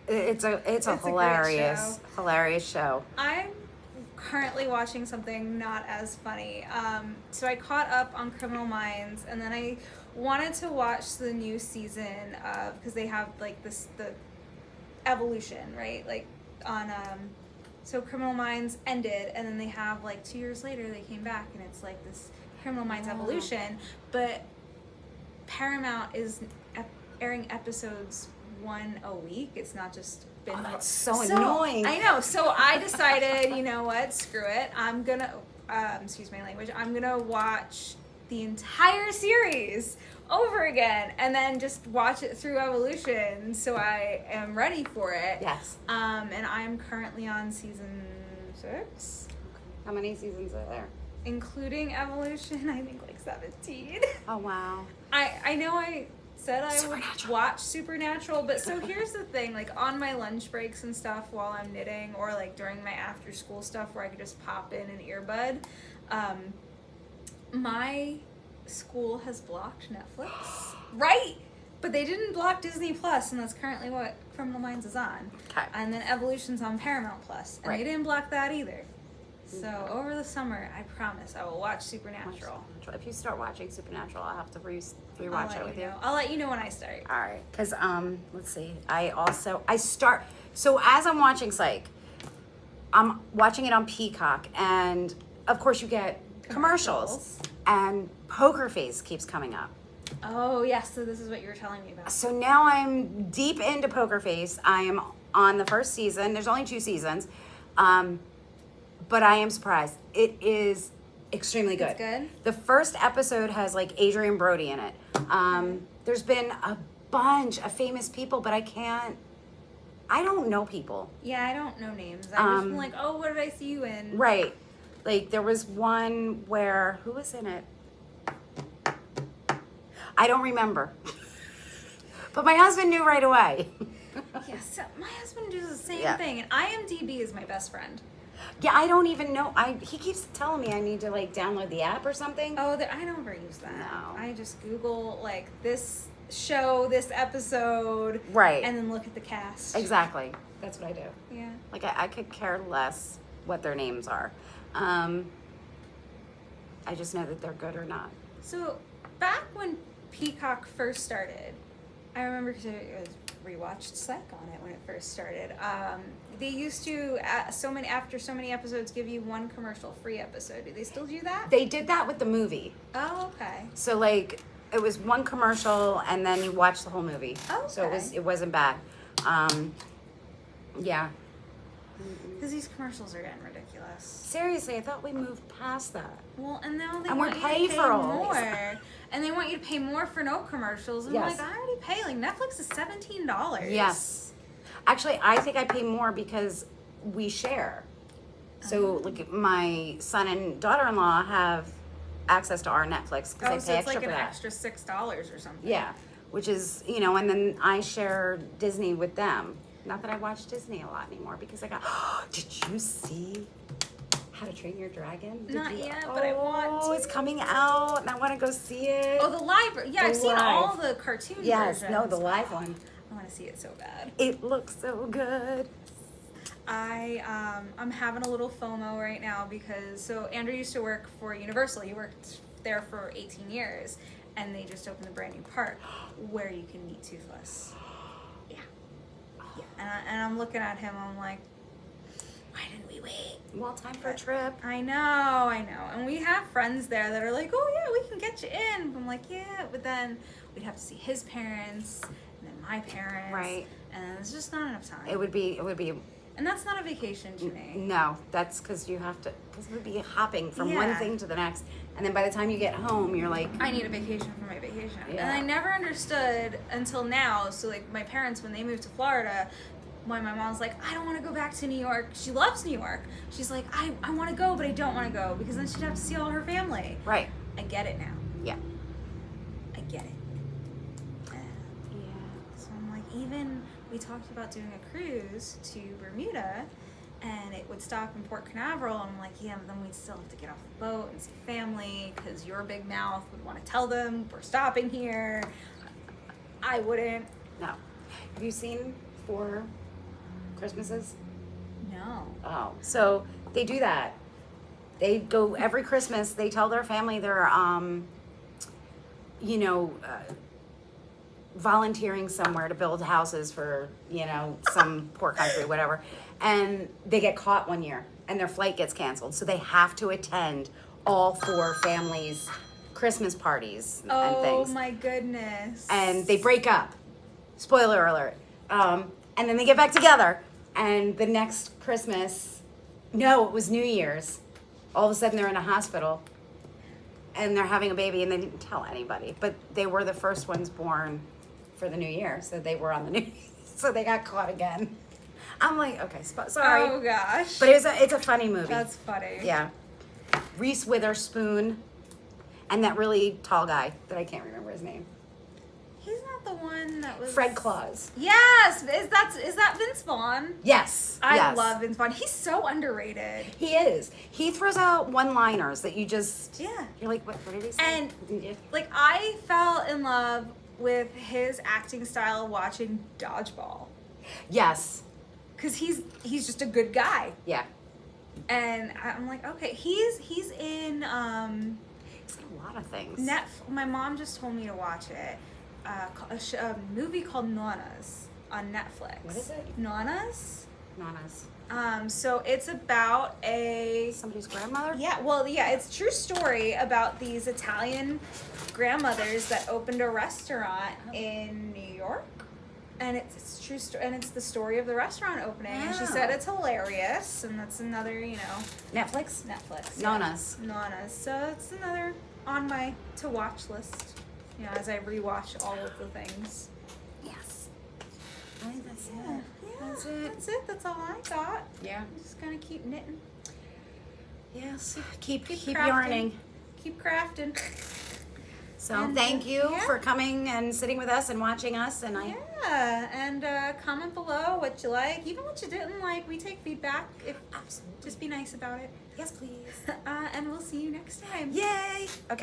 Speaker 1: It's a hilarious show.
Speaker 2: I'm currently watching something not as funny. So I caught up on Criminal Minds, and then I wanted to watch the new season of, because they have like the evolution, right? Like on so Criminal Minds ended, and then they have like 2 years later they came back, and it's like this Criminal Minds evolution, but Paramount is airing episodes 1 a week. It's not just binge.
Speaker 1: Oh, that's so annoying.
Speaker 2: I know. So I decided, you know what? Screw it. I'm gonna, excuse my language. I'm gonna watch the entire series over again, and then just watch it through evolution, so I am ready for it.
Speaker 1: Yes.
Speaker 2: And I'm currently on season 6.
Speaker 1: How many seasons are there?
Speaker 2: Including evolution, I think like 17.
Speaker 1: Oh, wow.
Speaker 2: I know I said I would
Speaker 1: Supernatural.
Speaker 2: watch Supernatural, but so here's the thing, like on my lunch breaks and stuff while I'm knitting, or like during my after school stuff where I could just pop in an earbud, my school has blocked Netflix. Right? But they didn't block Disney Plus, and that's currently what Criminal Minds is on.
Speaker 1: Okay.
Speaker 2: And then Evolution's on Paramount Plus, and
Speaker 1: Right.
Speaker 2: they didn't block that either. So over the summer, I promise I will watch Supernatural.
Speaker 1: If you start watching Supernatural, I'll have to rewatch
Speaker 2: I'll
Speaker 1: it
Speaker 2: let
Speaker 1: with
Speaker 2: you
Speaker 1: you.
Speaker 2: know. I'll let you know when I start.
Speaker 1: All right. Because, let's see. So as I'm watching Psych, I'm watching it on Peacock, and of course you get commercials. And Poker Face keeps coming up.
Speaker 2: Oh, yes. So this is what you were telling me about.
Speaker 1: So now I'm deep into Poker Face. I am on the first season. There's only 2 seasons. But I am surprised. It is extremely good.
Speaker 2: It's good?
Speaker 1: The first episode has like Adrian Brody in it. There's been a bunch of famous people, but I don't know people.
Speaker 2: Yeah, I don't know names. I just been like, oh, what did I see you in?
Speaker 1: Right. Like there was one where, who was in it? I don't remember. But my husband knew right away.
Speaker 2: Yeah, so my husband does the same
Speaker 1: Yeah.
Speaker 2: thing, and IMDb is my best friend.
Speaker 1: Yeah, I don't even know. He keeps telling me I need to like download the app or something.
Speaker 2: Oh, I don't ever use that.
Speaker 1: No.
Speaker 2: I just Google like this show, this episode,
Speaker 1: Right.
Speaker 2: and then look at the cast.
Speaker 1: Exactly. That's what I do.
Speaker 2: Yeah.
Speaker 1: Like I could care less what their names are. I just know that they're good or not.
Speaker 2: So back when Peacock first started, I remember because I rewatched Psych on it when it first started. They used to after so many episodes give you one commercial-free episode. Do they still do that?
Speaker 1: They did that with the movie.
Speaker 2: Oh, okay.
Speaker 1: So like it was one commercial and then you watch the whole movie.
Speaker 2: Oh,
Speaker 1: So
Speaker 2: okay.
Speaker 1: it wasn't bad. Yeah.
Speaker 2: Because these commercials are getting ridiculous.
Speaker 1: Seriously, I thought we moved past that.
Speaker 2: Well, and now they
Speaker 1: And we're
Speaker 2: want you to
Speaker 1: paying
Speaker 2: pay
Speaker 1: for all
Speaker 2: more.
Speaker 1: these.
Speaker 2: And they want you to pay more for no commercials. And
Speaker 1: Yes.
Speaker 2: I'm like, I already pay. Like, Netflix is $17.
Speaker 1: Yes. Actually, I think I pay more because we share. So like my son and daughter-in-law have access to our Netflix because
Speaker 2: Oh,
Speaker 1: they
Speaker 2: so
Speaker 1: pay
Speaker 2: it's
Speaker 1: extra
Speaker 2: like
Speaker 1: for
Speaker 2: an
Speaker 1: that.
Speaker 2: extra $6 or something.
Speaker 1: Yeah, which is, and then I share Disney with them. Not that I watch Disney a lot anymore because I got, did you see How to Train Your Dragon?
Speaker 2: Not yet, but I want
Speaker 1: Oh,
Speaker 2: to.
Speaker 1: it's coming out and I want to go see it.
Speaker 2: Oh, the live. Yeah, I've
Speaker 1: The
Speaker 2: seen all
Speaker 1: live.
Speaker 2: the cartoon
Speaker 1: Yes,
Speaker 2: versions.
Speaker 1: no, the live one.
Speaker 2: I want to see it so bad.
Speaker 1: It looks so good.
Speaker 2: I'm having a little FOMO right now because so Andrew used to work for Universal. He worked there for 18 years, and they just opened a brand new park where you can meet Toothless. Yeah, yeah. And I'm looking at him. I'm like, why didn't we wait?
Speaker 1: Well, time for a trip.
Speaker 2: I know. And we have friends there that are like, oh yeah, we can get you in. I'm like, yeah, but then we'd have to see his parents and then my parents.
Speaker 1: Right.
Speaker 2: And it's just not enough time.
Speaker 1: It would be.
Speaker 2: And that's not a vacation to me.
Speaker 1: No, that's because you have to. Because it would be hopping from
Speaker 2: Yeah.
Speaker 1: one thing to the next, and then by the time you get home, you're like,
Speaker 2: I need a vacation for my vacation.
Speaker 1: Yeah.
Speaker 2: And I never understood until now. So like my parents, when they moved to Florida, why my mom's like, I don't want to go back to New York. She loves New York. She's like, I want to go, but I don't want to go because then she'd have to see all her family.
Speaker 1: right.
Speaker 2: I get it now.
Speaker 1: Yeah.
Speaker 2: I get it.
Speaker 1: Yeah.
Speaker 2: So I'm like, even we talked about doing a cruise to Bermuda, and it would stop in Port Canaveral. I'm like, yeah, but then we'd still have to get off the boat and see family because your big mouth would want to tell them we're stopping here. I wouldn't.
Speaker 1: No. Have you seen 4 Christmases?
Speaker 2: No.
Speaker 1: Oh, so they do that. They go every Christmas. They tell their family they're, volunteering somewhere to build houses for, some poor country, whatever. And they get caught one year and their flight gets canceled. So they have to attend all 4 families' Christmas parties and things.
Speaker 2: Oh my goodness.
Speaker 1: And they break up. Spoiler alert. And then they get back together. And the next Christmas, no, it was New Year's. All of a sudden they're in a hospital and they're having a baby and they didn't tell anybody. But they were the first ones born for the new year. So they were on the new so they got caught again. I'm like, okay, sorry.
Speaker 2: Oh gosh.
Speaker 1: But it's a funny movie.
Speaker 2: That's funny.
Speaker 1: Yeah. Reese Witherspoon and that really tall guy that I can't remember his name.
Speaker 2: He's not the one that was
Speaker 1: Fred Claus.
Speaker 2: Yes, is that Vince Vaughn?
Speaker 1: Yes.
Speaker 2: I
Speaker 1: yes.
Speaker 2: love Vince Vaughn. He's so underrated.
Speaker 1: He is. He throws out one-liners that you just
Speaker 2: Yeah.
Speaker 1: You're like, what did he say?
Speaker 2: And
Speaker 1: Yeah.
Speaker 2: like I fell in love with his acting style watching Dodgeball
Speaker 1: Yes.
Speaker 2: because he's just a good guy.
Speaker 1: Yeah.
Speaker 2: And I'm like, okay, he's in
Speaker 1: He's in a lot of things.
Speaker 2: My mom just told me to watch it. A movie called Nonas on Netflix.
Speaker 1: What is it?
Speaker 2: Nonas.
Speaker 1: Nanas.
Speaker 2: So it's about
Speaker 1: Somebody's grandmother?
Speaker 2: Yeah, it's a true story about these Italian grandmothers that opened a restaurant in New York. And it's true story, and it's the story of the restaurant opening. And she said it's hilarious, and that's another,
Speaker 1: Netflix?
Speaker 2: Netflix.
Speaker 1: Nanas.
Speaker 2: Nanas. So it's another on my to watch list. As I rewatch all of the things.
Speaker 1: Yes. I think that's it.
Speaker 2: Yeah,
Speaker 1: That's it.
Speaker 2: That's it. That's all I got.
Speaker 1: Yeah.
Speaker 2: I'm just gonna keep knitting.
Speaker 1: Yes. Keep
Speaker 2: crafting.
Speaker 1: yarning.
Speaker 2: Keep crafting.
Speaker 1: So
Speaker 2: And,
Speaker 1: thank you
Speaker 2: yeah.
Speaker 1: for coming and sitting with us and watching us. And
Speaker 2: Yeah, and comment below what you like, even what you didn't like. We take feedback.
Speaker 1: Absolutely.
Speaker 2: Just be nice about it.
Speaker 1: Yes, please.
Speaker 2: And we'll see you next time.
Speaker 1: Yay. Okay.